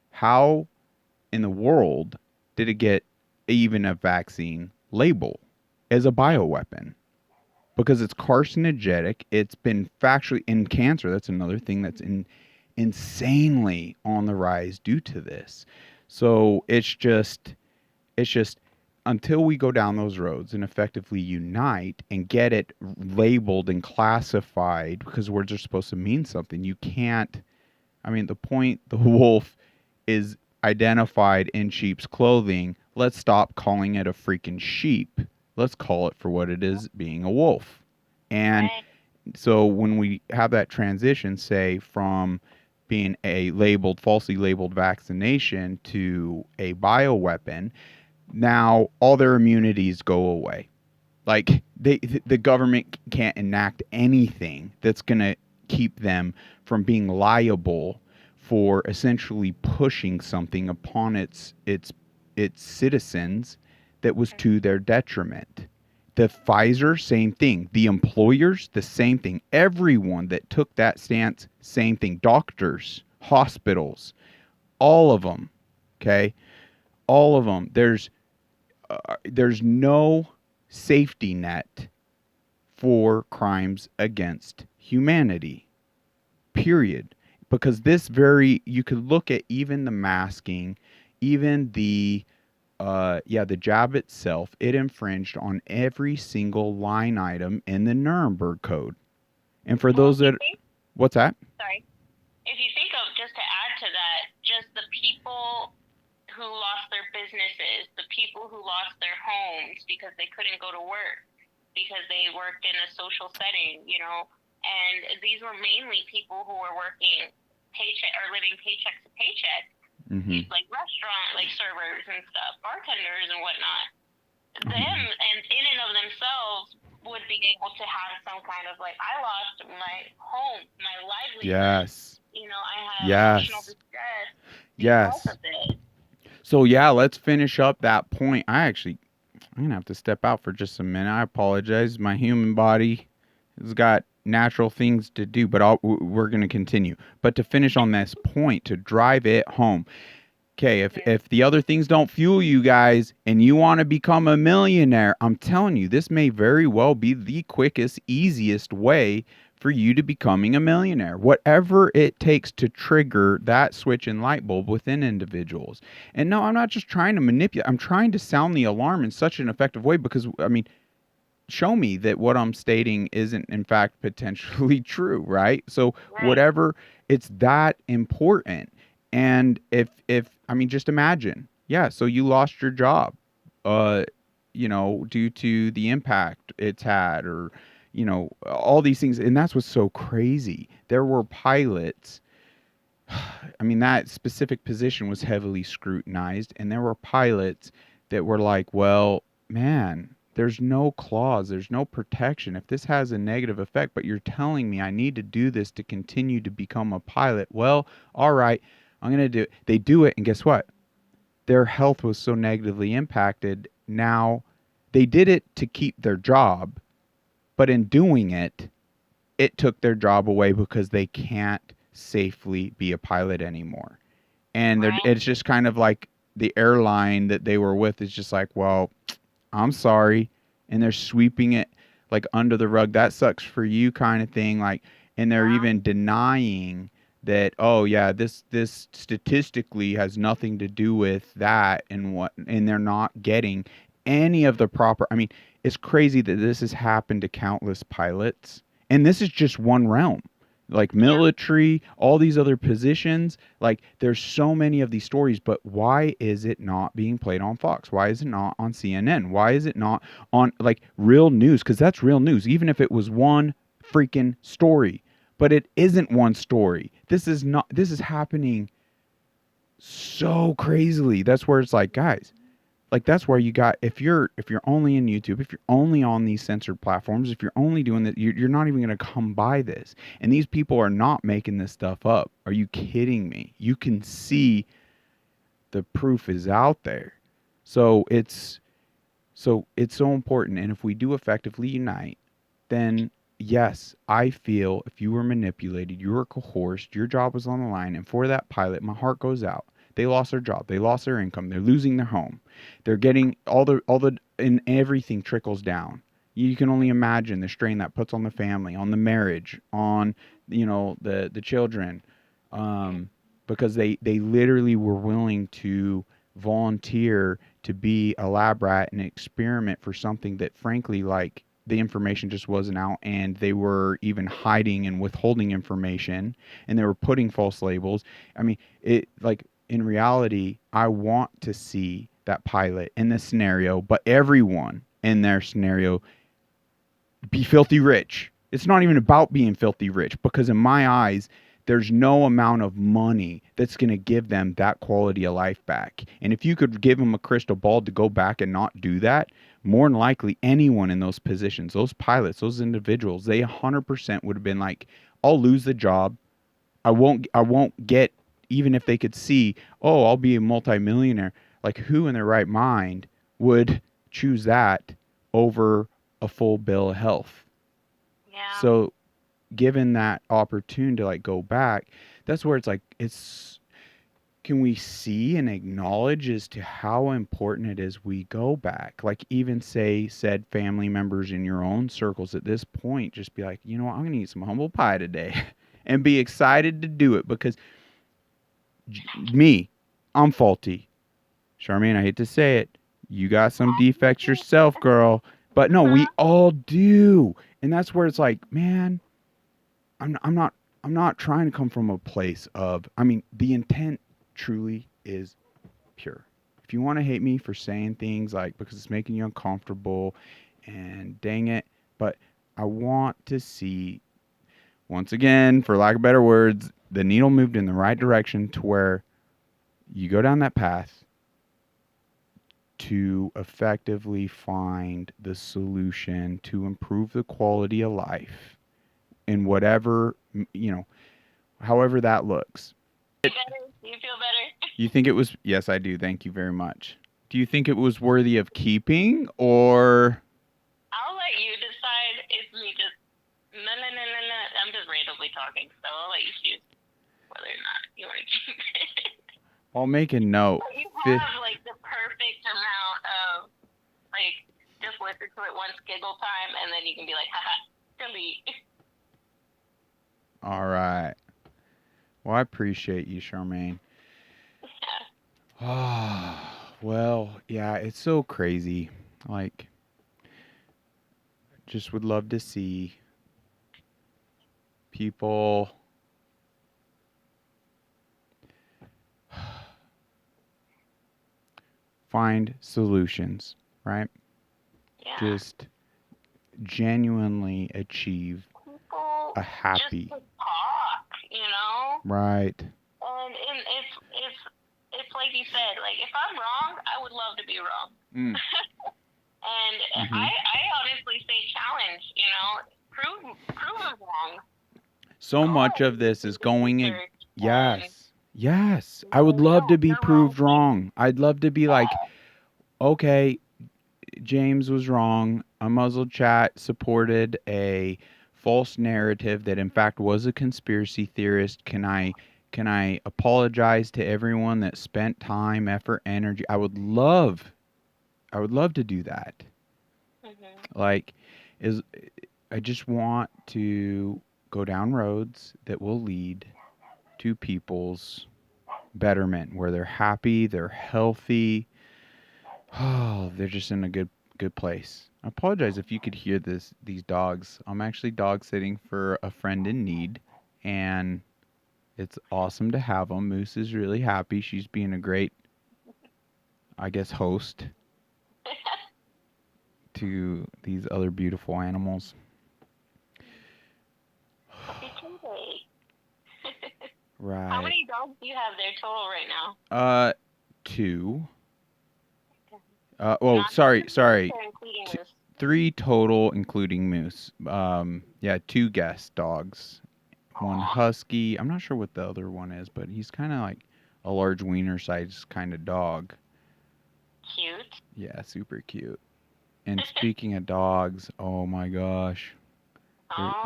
How in the world did it get even a vaccine label as a bioweapon? Because it's carcinogenic. It's been factually in cancer. That's another thing that's insanely on the rise due to this. So it's just until we go down those roads and effectively unite and get it labeled and classified, because words are supposed to mean something. You can't, I mean, the point, the wolf is identified in sheep's clothing. Let's stop calling it a freaking sheep. Let's call it for what it is, being a wolf. And so when we have that transition, say, from being a falsely labeled vaccination to a bioweapon, now all their immunities go away. Like, the government can't enact anything that's going to keep them from being liable for essentially pushing something upon its citizens that was to their detriment. The Pfizer, same thing. The employers, the same thing. Everyone that took that stance, same thing. Doctors, hospitals, all of them. Okay, all of them. There's no safety net for crimes against humanity. Period. Because you could look at even the masking, even the jab itself, it infringed on every single line item in the Nuremberg Code. And for those that, what's that? Sorry. If you think of, just to add to that, just the people who lost their businesses, the people who lost their homes because they couldn't go to work, because they worked in a social setting, and these were mainly people who were working living paycheck to paycheck. Mm-hmm. Like restaurant, like servers and stuff, bartenders and whatnot. Them, and in and of themselves, would be able to have some kind of like, I lost my home, my livelihood. Yes. I have emotional distress because of it. So yeah, let's finish up that point. I'm gonna have to step out for just a minute. I apologize. My human body has got natural things to do, but we're going to continue. But to finish on this point, to drive it home. Okay, if the other things don't fuel you guys and you want to become a millionaire, I'm telling you, this may very well be the quickest, easiest way for you to becoming a millionaire. Whatever it takes to trigger that switch and light bulb within individuals. And no, I'm not just trying to manipulate. I'm trying to sound the alarm in such an effective way because, I mean, show me that what I'm stating isn't in fact potentially true, right? So whatever, it's that important. And if I mean, just imagine Yeah, so you lost your job, uh, due to the impact it's had, or all these things, and that's what's so crazy. There were pilots. I mean, that specific position was heavily scrutinized, and there were pilots that were like, "Well, man, there's no clause, there's no protection. If this has a negative effect, but you're telling me I need to do this to continue to become a pilot, well, all right, I'm gonna do it." They do it, and guess what? Their health was so negatively impacted. Now they did it to keep their job, but in doing it, it took their job away because they can't safely be a pilot anymore. And Right. it's just kind of like the airline that they were with is just like, well, I'm sorry. And they're sweeping it like under the rug. That sucks for you, kind of thing. Like, and they're Yeah. even denying that, oh yeah, this statistically has nothing to do with that, and they're not getting any of the proper. I mean, it's crazy that this has happened to countless pilots, and this is just one realm. Like Yeah. military, all these other positions, like there's so many of these stories, but why is it not being played on Fox? Why is it not on CNN? Why is it not on like real news? Because that's real news, even if it was one freaking story. But it isn't one story. This is not. This is happening so crazily. That's where it's like, guys, like that's where you got, if you're only in YouTube, if you're only on these censored platforms, if you're only doing that, you're not even going to come by this. And these people are not making this stuff up. Are you kidding me? You can see the proof is out there. So it's so important. And if we do effectively unite, then yes, I feel if you were manipulated, you were coerced, your job was on the line, and for that pilot, my heart goes out. They lost their job, they lost their income, they're losing their home, they're getting and everything trickles down. You can only imagine the strain that puts on the family, on the marriage, on the children, because they literally were willing to volunteer to be a lab rat and experiment for something that frankly, like, the information just wasn't out, and they were even hiding and withholding information, and they were putting false labels. I mean, it, like, in reality, I want to see that pilot in this scenario, but everyone in their scenario be filthy rich. It's not even about being filthy rich, because in my eyes, there's no amount of money that's going to give them that quality of life back. And if you could give them a crystal ball to go back and not do that, more than likely anyone in those positions, those pilots, those individuals, they 100% would have been like, I'll lose the job. I won't get, even if they could see, oh, I'll be a multimillionaire. Like, who in their right mind would choose that over a full bill of health? Yeah. So given that opportunity to like go back, that's where it's like, it's, can we see and acknowledge as to how important it is we go back? Like, even say said family members in your own circles at this point, just be like, you know what, I'm gonna eat some humble pie today and be excited to do it, because me, I'm faulty. Charmaine, I hate to say it. You got some defects yourself, girl. But no, we all do. And that's where it's like, man, I'm not I'm not trying to come from a place of, I mean, the intent truly is pure. If you want to hate me for saying things like because it's making you uncomfortable, and dang it, but I want to see, once again, for lack of better words, the needle moved in the right direction to where you go down that path to effectively find the solution to improve the quality of life in whatever, however that looks. Better? Do you feel better? You think it was, yes, I do. Thank you very much. Do you think it was worthy of keeping, or? I'll let you decide. It's me just no. I'm just randomly talking, so I'll let you choose whether or not you want to keep it. I'll make a note. But you have like the perfect amount of like just listen to it once giggle time, and then you can be like, haha, delete. All right. Well, I appreciate you, Charmaine. Ah, well, yeah, it's so crazy. Like, just would love to see people find solutions, right? Yeah. Just genuinely achieve People a happy. just to talk, Right. And it's like you said, like if I'm wrong, I would love to be wrong. Mm. And I honestly say challenge, prove them wrong. So much of this is going yes. I would love to be proved wrong. I'd love to be like, okay, James was wrong. Unmuzzled Chat supported a false narrative that in fact was a conspiracy theorist. Can I apologize to everyone that spent time, effort, energy? I would love to do that. Like I just want to go down roads that will lead to people's betterment, where they're happy, they're healthy. Oh, they're just in a good place. I apologize if you could hear these dogs. I'm actually dog sitting for a friend in need, and it's awesome to have them. Moose is really happy. She's being a great, I guess, host to these other beautiful animals. Right. How many dogs do you have there total right now? 2. Well, sorry. 3 total, including Moose. Yeah, 2 guest dogs. One husky. I'm not sure what the other one is, but he's kind of like a large wiener size kind of dog. Cute. Yeah, super cute. And speaking of dogs, oh my gosh.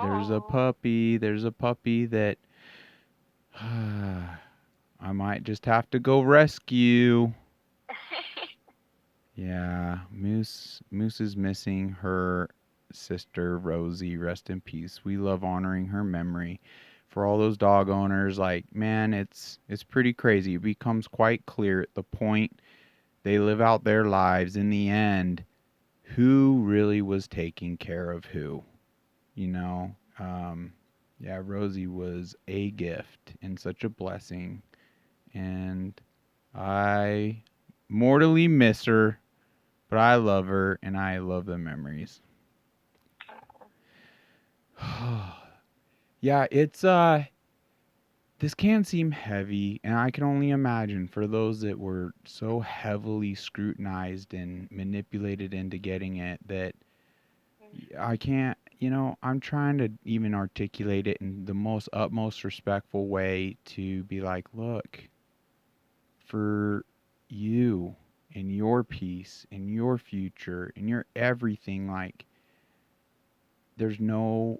There's a puppy. There's a puppy that I might just have to go rescue. Yeah, Moose is missing her sister Rosie. Rest in peace. We love honoring her memory. For all those dog owners, like, man, it's pretty crazy. It becomes quite clear at the point they live out their lives in the end who really was taking care of who. Yeah, Rosie was a gift and such a blessing, and I mortally miss her. But I love her, and I love the memories. Yeah, it's this can seem heavy, and I can only imagine for those that were so heavily scrutinized and manipulated into getting it that I can't, I'm trying to even articulate it in the most utmost respectful way to be like, look, for you and your peace and your future and your everything, like there's no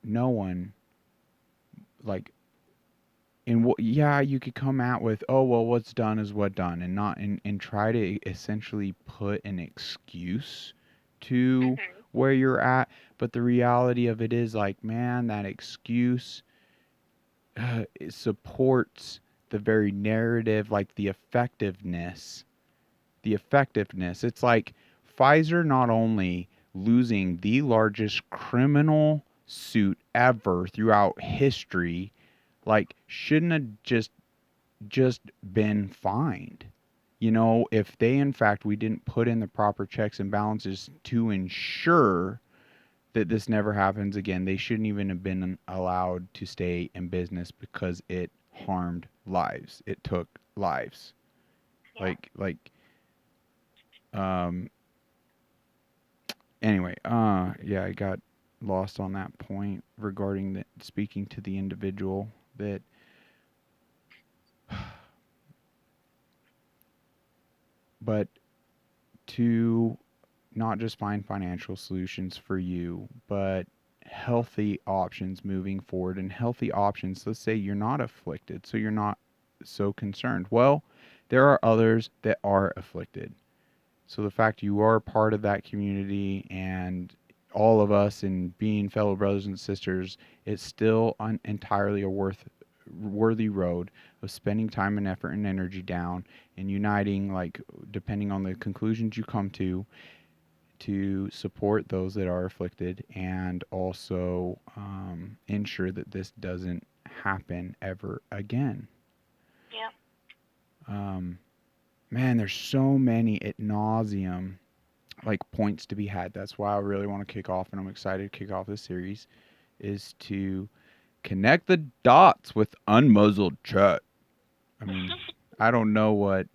one like and what yeah you could come out with, oh well, what's done is what done, and not and try to essentially put an excuse to where you're at, but the reality of it is like, man, that excuse it supports the very narrative, like the effectiveness. It's like Pfizer not only losing the largest criminal suit ever throughout history, like shouldn't have just been fined. If they in fact we didn't put in the proper checks and balances to ensure that this never happens again, they shouldn't even have been allowed to stay in business because it harmed lives. It took lives. Yeah. Anyway, yeah, I got lost on that point regarding the speaking to the individual that but to not just find financial solutions for you, but healthy options moving forward, and healthy options. Let's say you're not afflicted, so you're not so concerned. Well, there are others that are afflicted. So the fact you are part of that community and all of us and being fellow brothers and sisters, it's still entirely a worthy road of spending time and effort and energy down and uniting, like depending on the conclusions you come to support those that are afflicted, and also ensure that this doesn't happen ever again. Yep. man, there's so many ad nauseum like points to be had. That's why I really want to kick off, and I'm excited to kick off this series, is to connect the dots with unmuzzled chat. I mean, I don't know what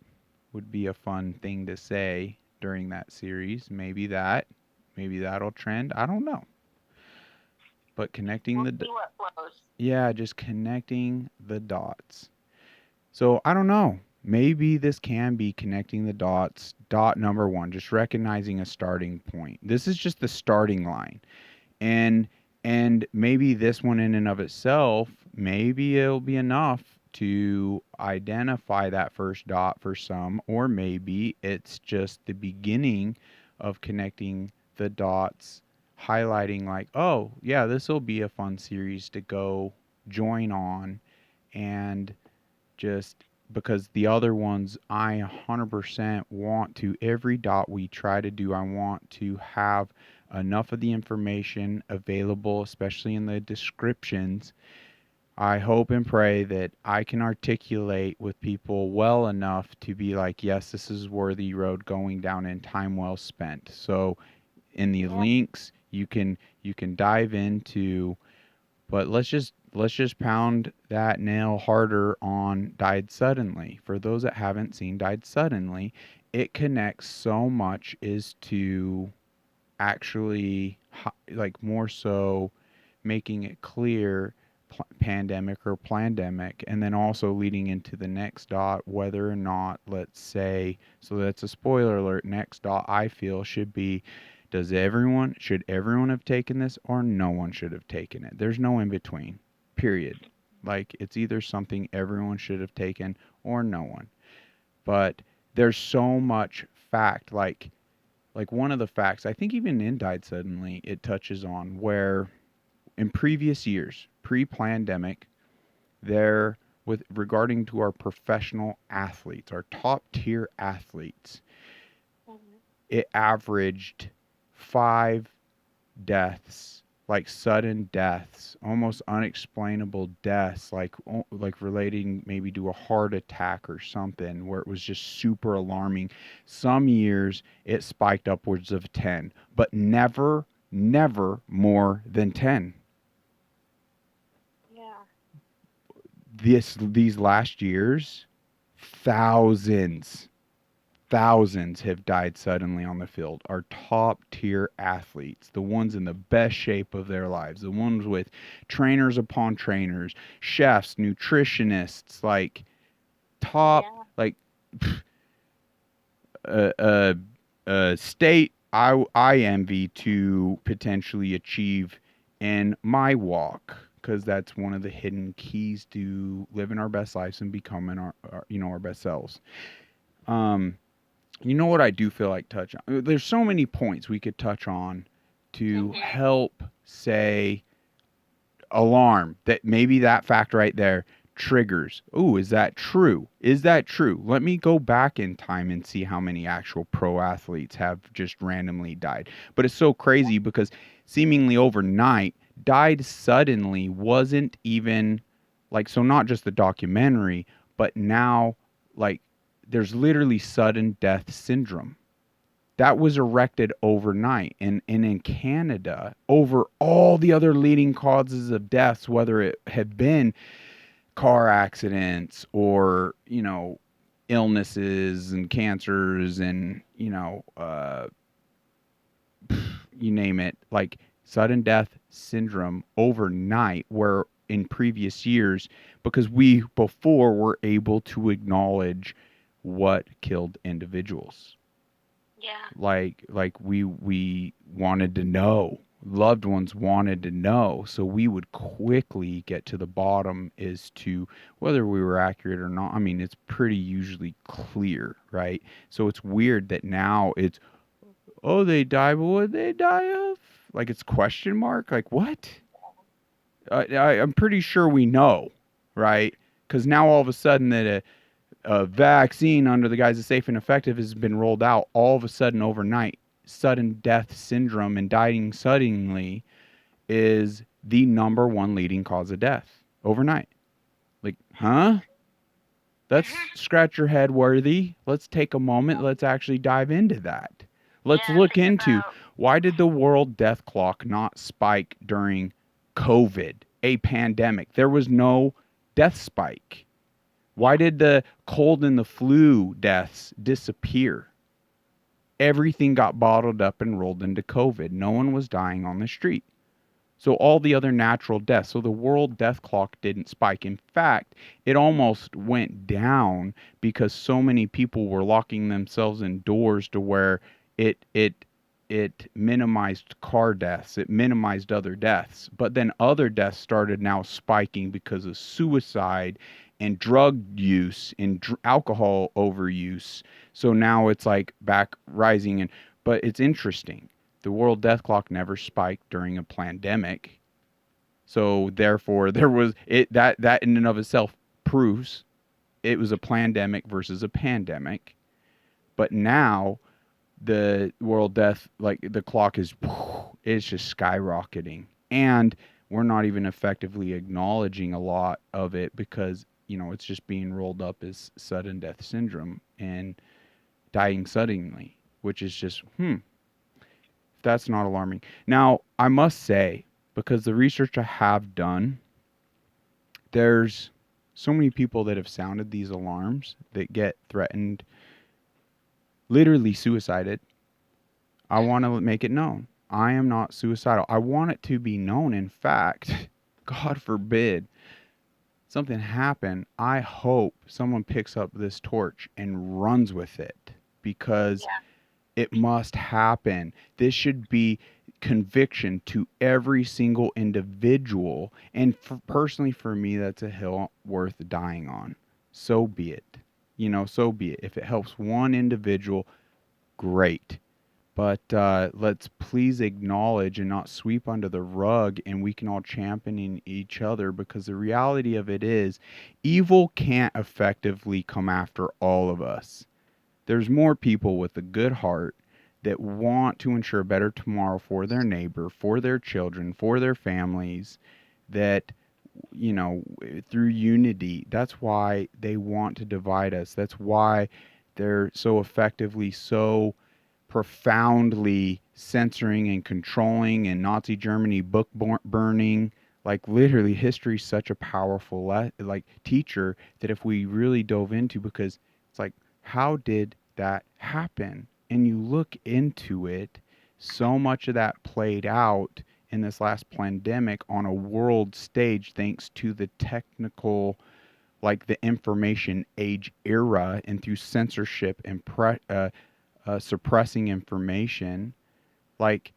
would be a fun thing to say during that series. Maybe that'll trend. I don't know. But connecting We'll the see what flows. yeah, just connecting the dots. So I don't know. Maybe this can be connecting the dots. Dot number one, just recognizing a starting point. This is just the starting line. And maybe this one in and of itself, maybe it'll be enough to identify that first dot for some, or maybe it's just the beginning of connecting the dots, highlighting like, oh yeah, this will be a fun series to go join on. And just because the other ones I 100% want to, every dot we try to do, I want to have enough of the information available, especially in the descriptions. I hope and pray that I can articulate with people well enough to be like, yes, this is worthy road going down and time well spent. So in the links you can dive into, but let's just pound that nail harder on Died Suddenly. For those that haven't seen Died Suddenly, it connects so much is to actually like more so making it clear pandemic or plandemic, and then also leading into the next dot whether or not, let's say, so that's a spoiler alert, next dot I feel should be, should everyone have taken this or no one should have taken it? There's no in between, period. Like, it's either something everyone should have taken or no one. But there's so much fact, like one of the facts, I think even in Died Suddenly, it touches on where in previous years, pre-pandemic, there, with regarding to our professional athletes, our top tier athletes, it averaged 5 deaths, like sudden deaths, almost unexplainable deaths, like relating maybe to a heart attack or something, where it was just super alarming. Some years it spiked upwards of 10, but never more than 10. Yeah. These last years, thousands have died suddenly on the field. Our top tier athletes, the ones in the best shape of their lives, the ones with trainers upon trainers, chefs, nutritionists, like top, like state I envy to potentially achieve in my walk, because that's one of the hidden keys to living our best lives and becoming our best selves. You know what I do feel like touch on? There's so many points we could touch on to help say alarm, that maybe that fact right there triggers. Ooh, is that true? Is that true? Let me go back in time and see how many actual pro athletes have just randomly died. But it's so crazy because seemingly overnight, died suddenly wasn't even like, so not just the documentary, but now, like, there's literally sudden death syndrome that was erected overnight. And in Canada, over all the other leading causes of deaths, whether it had been car accidents or, illnesses and cancers and, you name it, like sudden death syndrome overnight, where in previous years, because we before were able to acknowledge what killed individuals. Yeah. Like we wanted to know. Loved ones wanted to know, so we would quickly get to the bottom as to whether we were accurate or not. I mean, it's pretty usually clear, right? So it's weird that now it's, oh, they died, but what did they die of? Like, it's question mark. Like, what? I'm pretty sure we know, right? Because now all of a sudden that a vaccine under the guise of safe and effective has been rolled out, all of a sudden overnight, sudden death syndrome and dying suddenly is the number one leading cause of death overnight. Like, huh? Let's scratch your head, Worthy. Let's take a moment. Let's actually dive into that. Let's Yeah, look think into about. why did the world death clock not spike during COVID, a pandemic? There was no death spike. Why did the cold and the flu deaths disappear? Everything got bottled up and rolled into COVID. No one was dying on the street. So all the other natural deaths. So the world death clock didn't spike. In fact, it almost went down because so many people were locking themselves indoors to where it it it minimized car deaths. It minimized other deaths. But then other deaths started now spiking because of suicide and drug use and alcohol overuse. So now it's like back rising and but it's interesting. The world death clock never spiked during a pandemic. So therefore there was it that in and of itself proves it was a pandemic versus a pandemic. But now the world death like the clock is it's just skyrocketing. And we're not even effectively acknowledging a lot of it because, it's just being rolled up as sudden death syndrome and dying suddenly, which is just that's not alarming. Now, I must say, because the research I have done, there's so many people that have sounded these alarms that get threatened, literally suicided. I want to make it known. I am not suicidal. I want it to be known. In fact, God forbid something happen. I hope someone picks up this torch and runs with it because it must happen. This should be conviction to every single individual. And personally, for me, that's a hill worth dying on. So be it. So be it. If it helps one individual, great. But let's please acknowledge and not sweep under the rug, and we can all champion each other because the reality of it is evil can't effectively come after all of us. There's more people with a good heart that want to ensure a better tomorrow for their neighbor, for their children, for their families, that, through unity, that's why they want to divide us. That's why they're so effectively, so profoundly censoring and controlling and Nazi Germany book burning. Like literally history is such a powerful teacher that if we really dove into, because it's like, how did that happen? And you look into it, so much of that played out in this last pandemic on a world stage thanks to the technical, like the information age era, and through censorship and suppressing information. like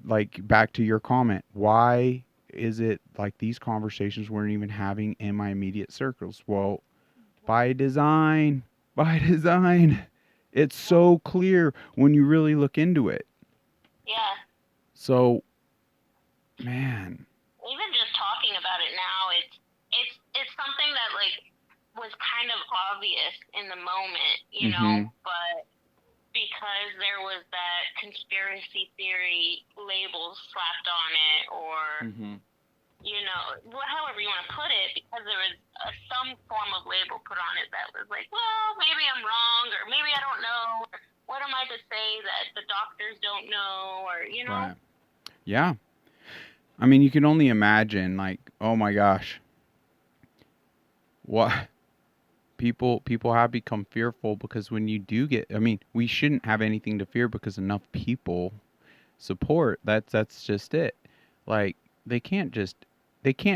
back to your comment, why is it like these conversations weren't even having in my immediate circles? Well, by design. By design. It's so clear when you really look into it. Yeah. So, man. Even just talking about it now, it's something that was kind of obvious in the moment, but because there was that conspiracy theory label slapped on it, or however you want to put it, because there was some form of label put on it that was like, well, maybe I'm wrong, or maybe I don't know. What am I to say that the doctors don't know, or Right. Yeah. I mean, you can only imagine, like, oh my gosh, what people have become fearful because when you do get, I mean, we shouldn't have anything to fear because enough people support. That's just it. Like they can't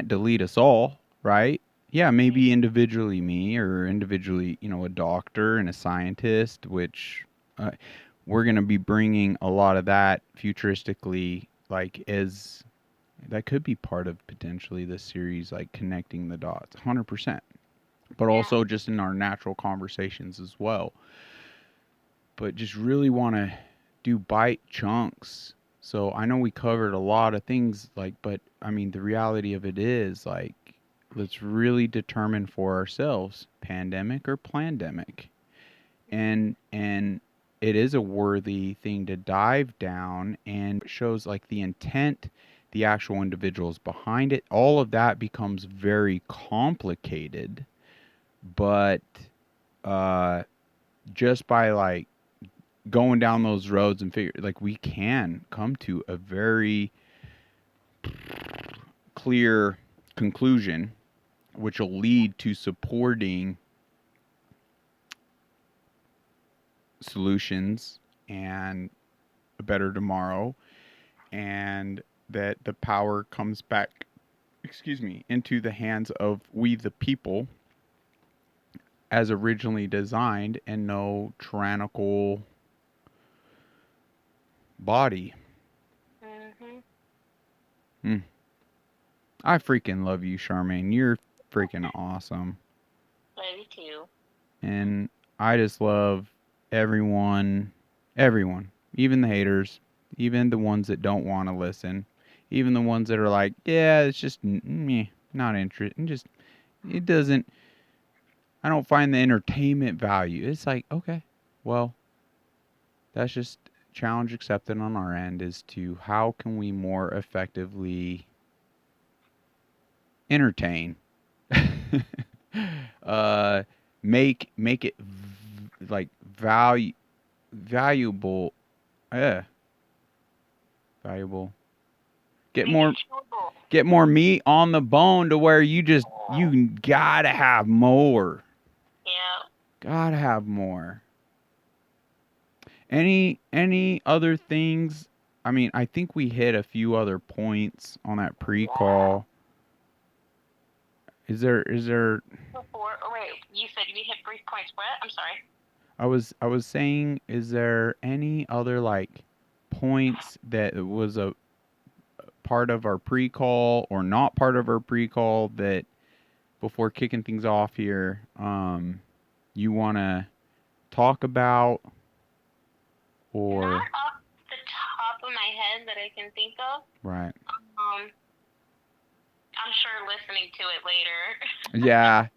delete us all, right? Yeah, maybe individually me or individually, a doctor and a scientist, which we're going to be bringing a lot of that futuristically, like as that could be part of potentially this series, like connecting the dots 100%, but also just in our natural conversations as well. But just really want to do bite chunks. So I know we covered a lot of things, but I mean, the reality of it is, let's really determine for ourselves, pandemic or plandemic. And it is a worthy thing to dive down, and it shows like the intent, the actual individuals behind it. All of that becomes very complicated, but just by like going down those roads and figure like we can come to a very clear conclusion, which will lead to supporting solutions and a better tomorrow, and that the power comes back, into the hands of we the people as originally designed, and no tyrannical body. I freaking love you, Charmaine. You're freaking awesome. Love you too. And I just love everyone, even the haters, even the ones that don't want to listen, even the ones that are like, yeah, it's just me, not interested. Just, it doesn't, I don't find the entertainment value. It's like, okay, well, that's just challenge accepted on our end as to how can we more effectively entertain, make it like valuable, valuable. Get more meat on the bone to where you gotta have more. Yeah. Gotta have more. Any other things? I mean, I think we hit a few other points on that pre-call. Is there? Wait, you said we hit 3 points. What? I'm sorry. I was saying, is there any other like points that was a part of our pre-call or not part of our pre-call that before kicking things off here, you want to talk about? Or not off the top of my head that I can think of. Right. I'm sure listening to it later. Yeah.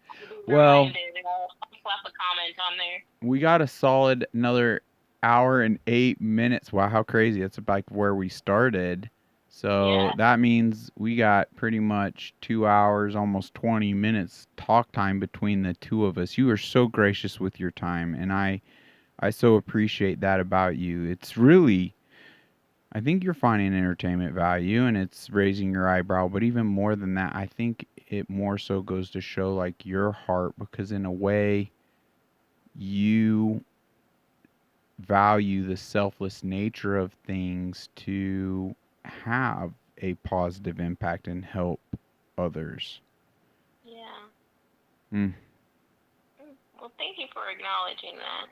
Well, I'll slap a comment on there. We got a solid another hour and 8 minutes. Wow, how crazy. That's like where we started. So that means we got pretty much 2 hours, almost 20 minutes talk time between the two of us. You are so gracious with your time, and I so appreciate that about you. It's really, I think you're finding entertainment value and it's raising your eyebrow, but even more than that, I think it more so goes to show like your heart, because in a way you value the selfless nature of things to have a positive impact and help others. Yeah. Well, thank you for acknowledging that.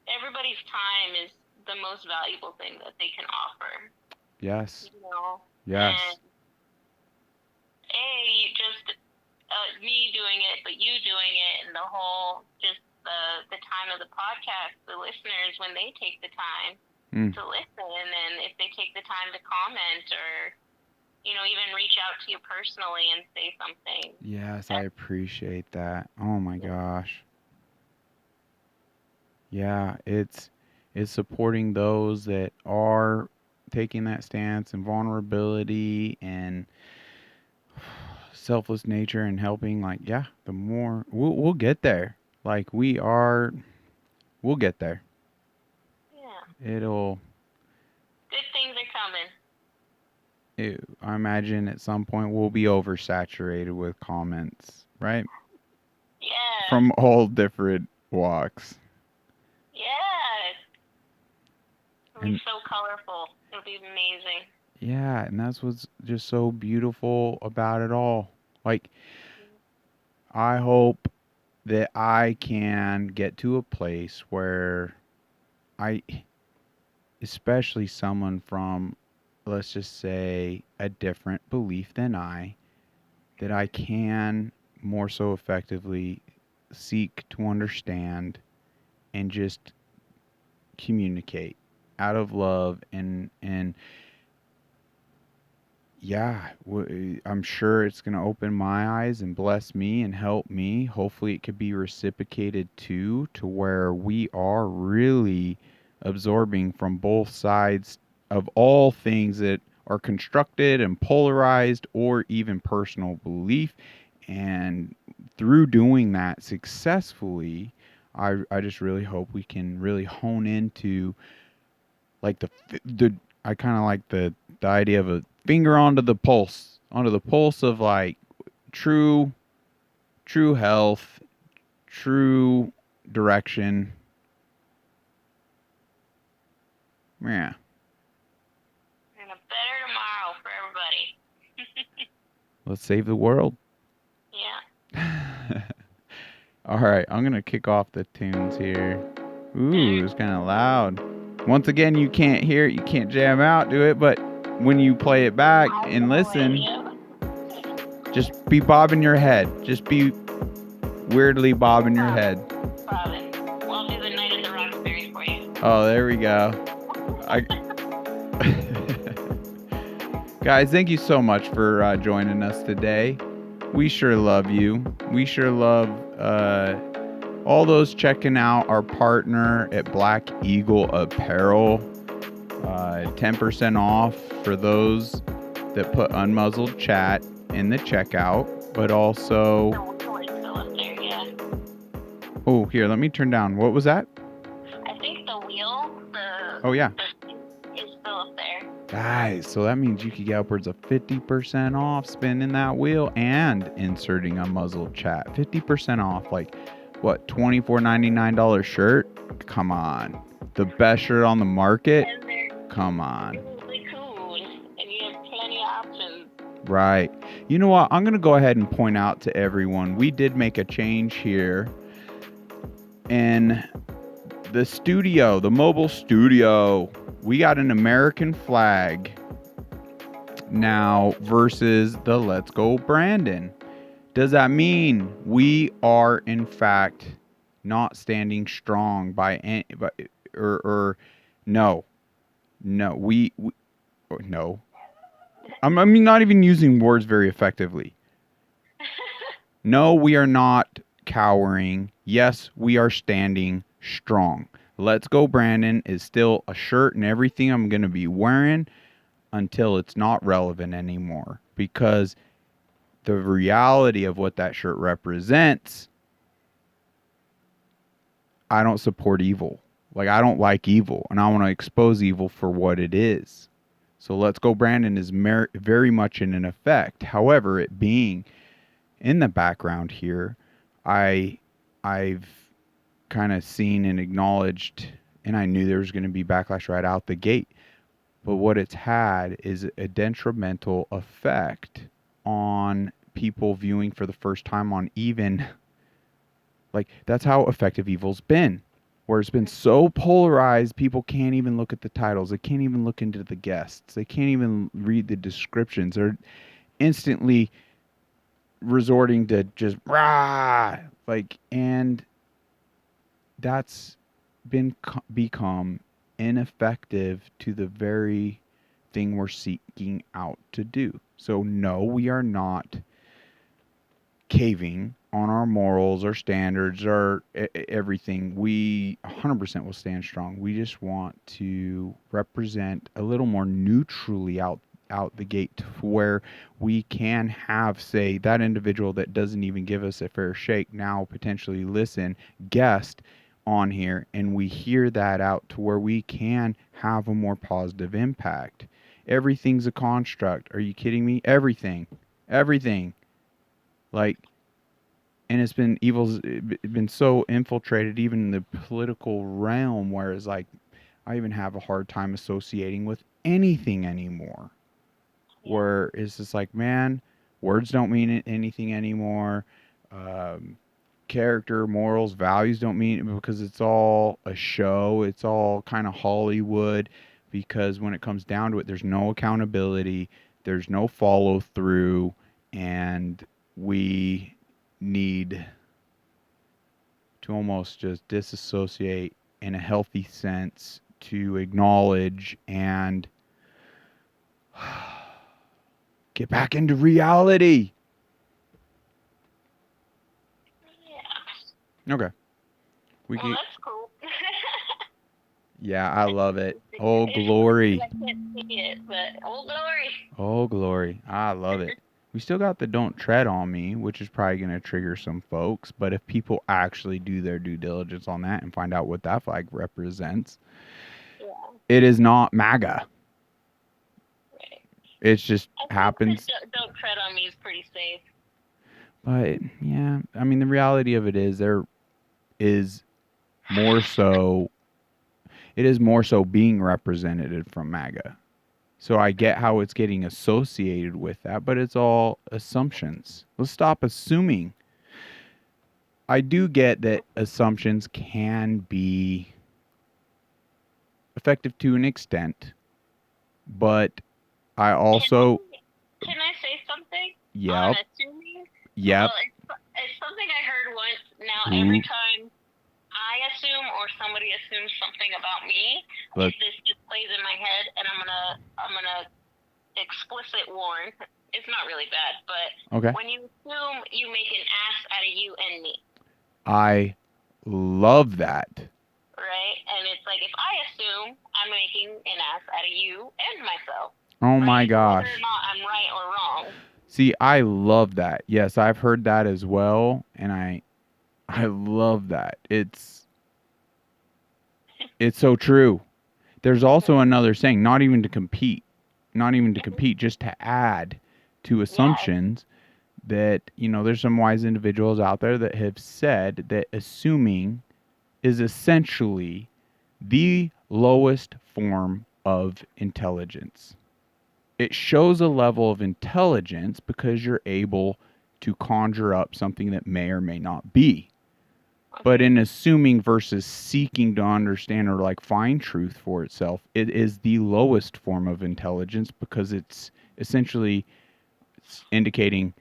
Everybody's time is the most valuable thing that they can offer. Yes. You know? Yes. And just me doing it, but you doing it, and the whole just the time of the podcast, the listeners, when they take the time to listen, and if they take the time to comment or, you know, even reach out to you personally and say something. Yes, I appreciate that. Oh my gosh. Yeah, it's supporting those that are taking that stance and vulnerability and selfless nature and helping. Like, yeah, the more we'll get there. Like we'll get there. Yeah. It'll. Good things are coming. I imagine at some point we'll be oversaturated with comments, right? Yeah. From all different walks. Yeah. It'll be so colorful. It'll be amazing. Yeah, and that's what's just so beautiful about it all. Like, I hope that I can get to a place where especially someone from, let's just say, a different belief than that I can more so effectively seek to understand and just communicate out of love and yeah, I'm sure it's going to open my eyes and bless me and help me. Hopefully it could be reciprocated too, to where we are really absorbing from both sides of all things that are constructed and polarized or even personal belief, and through doing that successfully, I just really hope we can really hone into like the I kind of like the idea of a finger onto the pulse of like true health, true direction. Yeah. And a better tomorrow for everybody. Let's save the world. Yeah. All right, I'm going to kick off the tunes here. Ooh, it's kind of loud. Once again, you can't hear it, you can't jam out, do it, but when you play it back and listen, just be bobbing your head. Just be weirdly bobbing your head. Bobbing. Well, I'll do the Night at the Roxbury for you. Oh, there we go. Guys, thank you so much for joining us today. We sure love you. We sure love all those checking out our partner at Black Eagle Apparel. 10% off for those that put Unmuzzled Chat in the checkout, but also... Oh, here, let me turn down. What was that? I think the wheel, oh, yeah. is still up there. Guys, so that means you could get upwards of 50% off spinning that wheel and inserting Unmuzzled Chat. 50% off, like, what, $24.99 shirt? Come on. The best shirt on the market? Come on. Really cool, and you have plenty of options. Right. You know what? I'm going to go ahead and point out to everyone, we did make a change here in the studio, the mobile studio. We got an American flag now versus the Let's Go Brandon. Does that mean we are in fact not standing strong by any, or no, no. I'm not even using words very effectively. No, we are not cowering. Yes, we are standing strong. Let's Go Brandon is still a shirt and everything I'm going to be wearing until it's not relevant anymore. Because the reality of what that shirt represents, I don't support evil. Like, I don't like evil, and I want to expose evil for what it is. So Let's Go Brandon is very much in effect. However, it being in the background here, I've kind of seen and acknowledged, and I knew there was going to be backlash right out the gate. But what it's had is a detrimental effect on people viewing for the first time on even, like, that's how effective evil's been. Where it's been so polarized, people can't even look at the titles. They can't even look into the guests. They can't even read the descriptions. They're instantly resorting to just rah, like, and that's become ineffective to the very thing we're seeking out to do. So no, we are not caving on our morals, our standards, our everything. We 100% will stand strong. We just want to represent a little more neutrally out the gate, to where we can have, say, that individual that doesn't even give us a fair shake now potentially listen, guest on here, and we hear that out to where we can have a more positive impact. Everything's a construct. Are you kidding me? Everything. Like, and it's been evil's been so infiltrated even in the political realm, whereas, like, I even have a hard time associating with anything anymore. Where it's just like, man, words don't mean anything anymore. Character, morals, values don't mean, because it's all a show. It's all kind of Hollywood, because when it comes down to it, there's no accountability, there's no follow through, and we need to almost just disassociate in a healthy sense to acknowledge and get back into reality. Yeah. Okay. Well, that's cool. Yeah, I love it. Oh, glory. I can't see it, but oh, glory. Oh, glory. I love it. We still got the don't tread on me, which is probably going to trigger some folks. But if people actually do their due diligence on that and find out what that flag represents, it is not MAGA. Right. It just happens. Don't tread on me is pretty safe. But yeah, I mean, the reality of it is there is more so. It is more so being represented from MAGA. So I get how it's getting associated with that, but it's all assumptions. Let's stop assuming. I do get that assumptions can be effective to an extent, but I also... Can I say something? Yep. On assuming? Yep. Well, it's something I heard once. Now, every time I assume or somebody assumes something about me, this just plays in my head, and I'm gonna explicit warn. It's not really bad, but when you assume, you make an ass out of you and me. I love that. Right? And it's like, if I assume, I'm making an ass out of you and myself. Oh my gosh. Whether or not I'm right or wrong. See, I love that. Yes, I've heard that as well, and I love that. It's so true. There's also another saying, not even to compete, just to add to assumptions that, there's some wise individuals out there that have said that assuming is essentially the lowest form of intelligence. It shows a level of intelligence because you're able to conjure up something that may or may not be. But in assuming versus seeking to understand or find truth for itself, it is the lowest form of intelligence because it's essentially indicating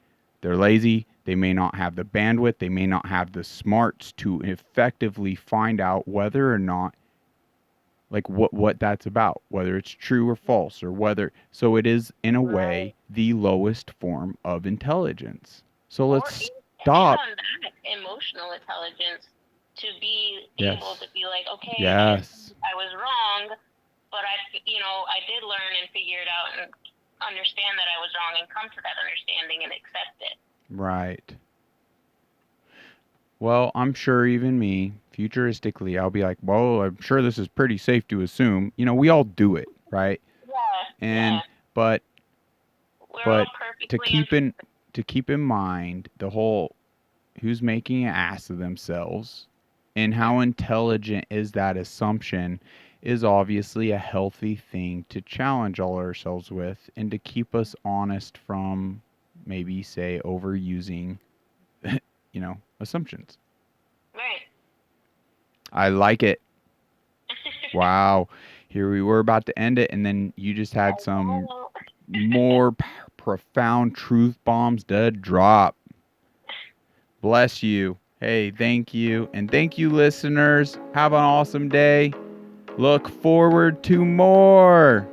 they're lazy, they may not have the bandwidth, they may not have the smarts to effectively find out whether or not what that's about, whether it's true or false, or whether... So it is, in a way, the lowest form of intelligence. So let's stop... Emotional intelligence to be able to be like, okay, I was wrong, but I did learn and figure it out and understand that I was wrong and come to that understanding and accept it. Right. Well, I'm sure even me, futuristically, I'll be like, well, I'm sure this is pretty safe to assume. We all do it, right? Yeah. But to keep in mind the whole who's making an ass of themselves and how intelligent is that assumption is obviously a healthy thing to challenge all ourselves with and to keep us honest from maybe, say, overusing, assumptions. Right. I like it. Wow. Here we were about to end it, and then you just had some more profound truth bombs to drop. Bless you. Hey, thank you. And thank you, listeners. Have an awesome day. Look forward to more.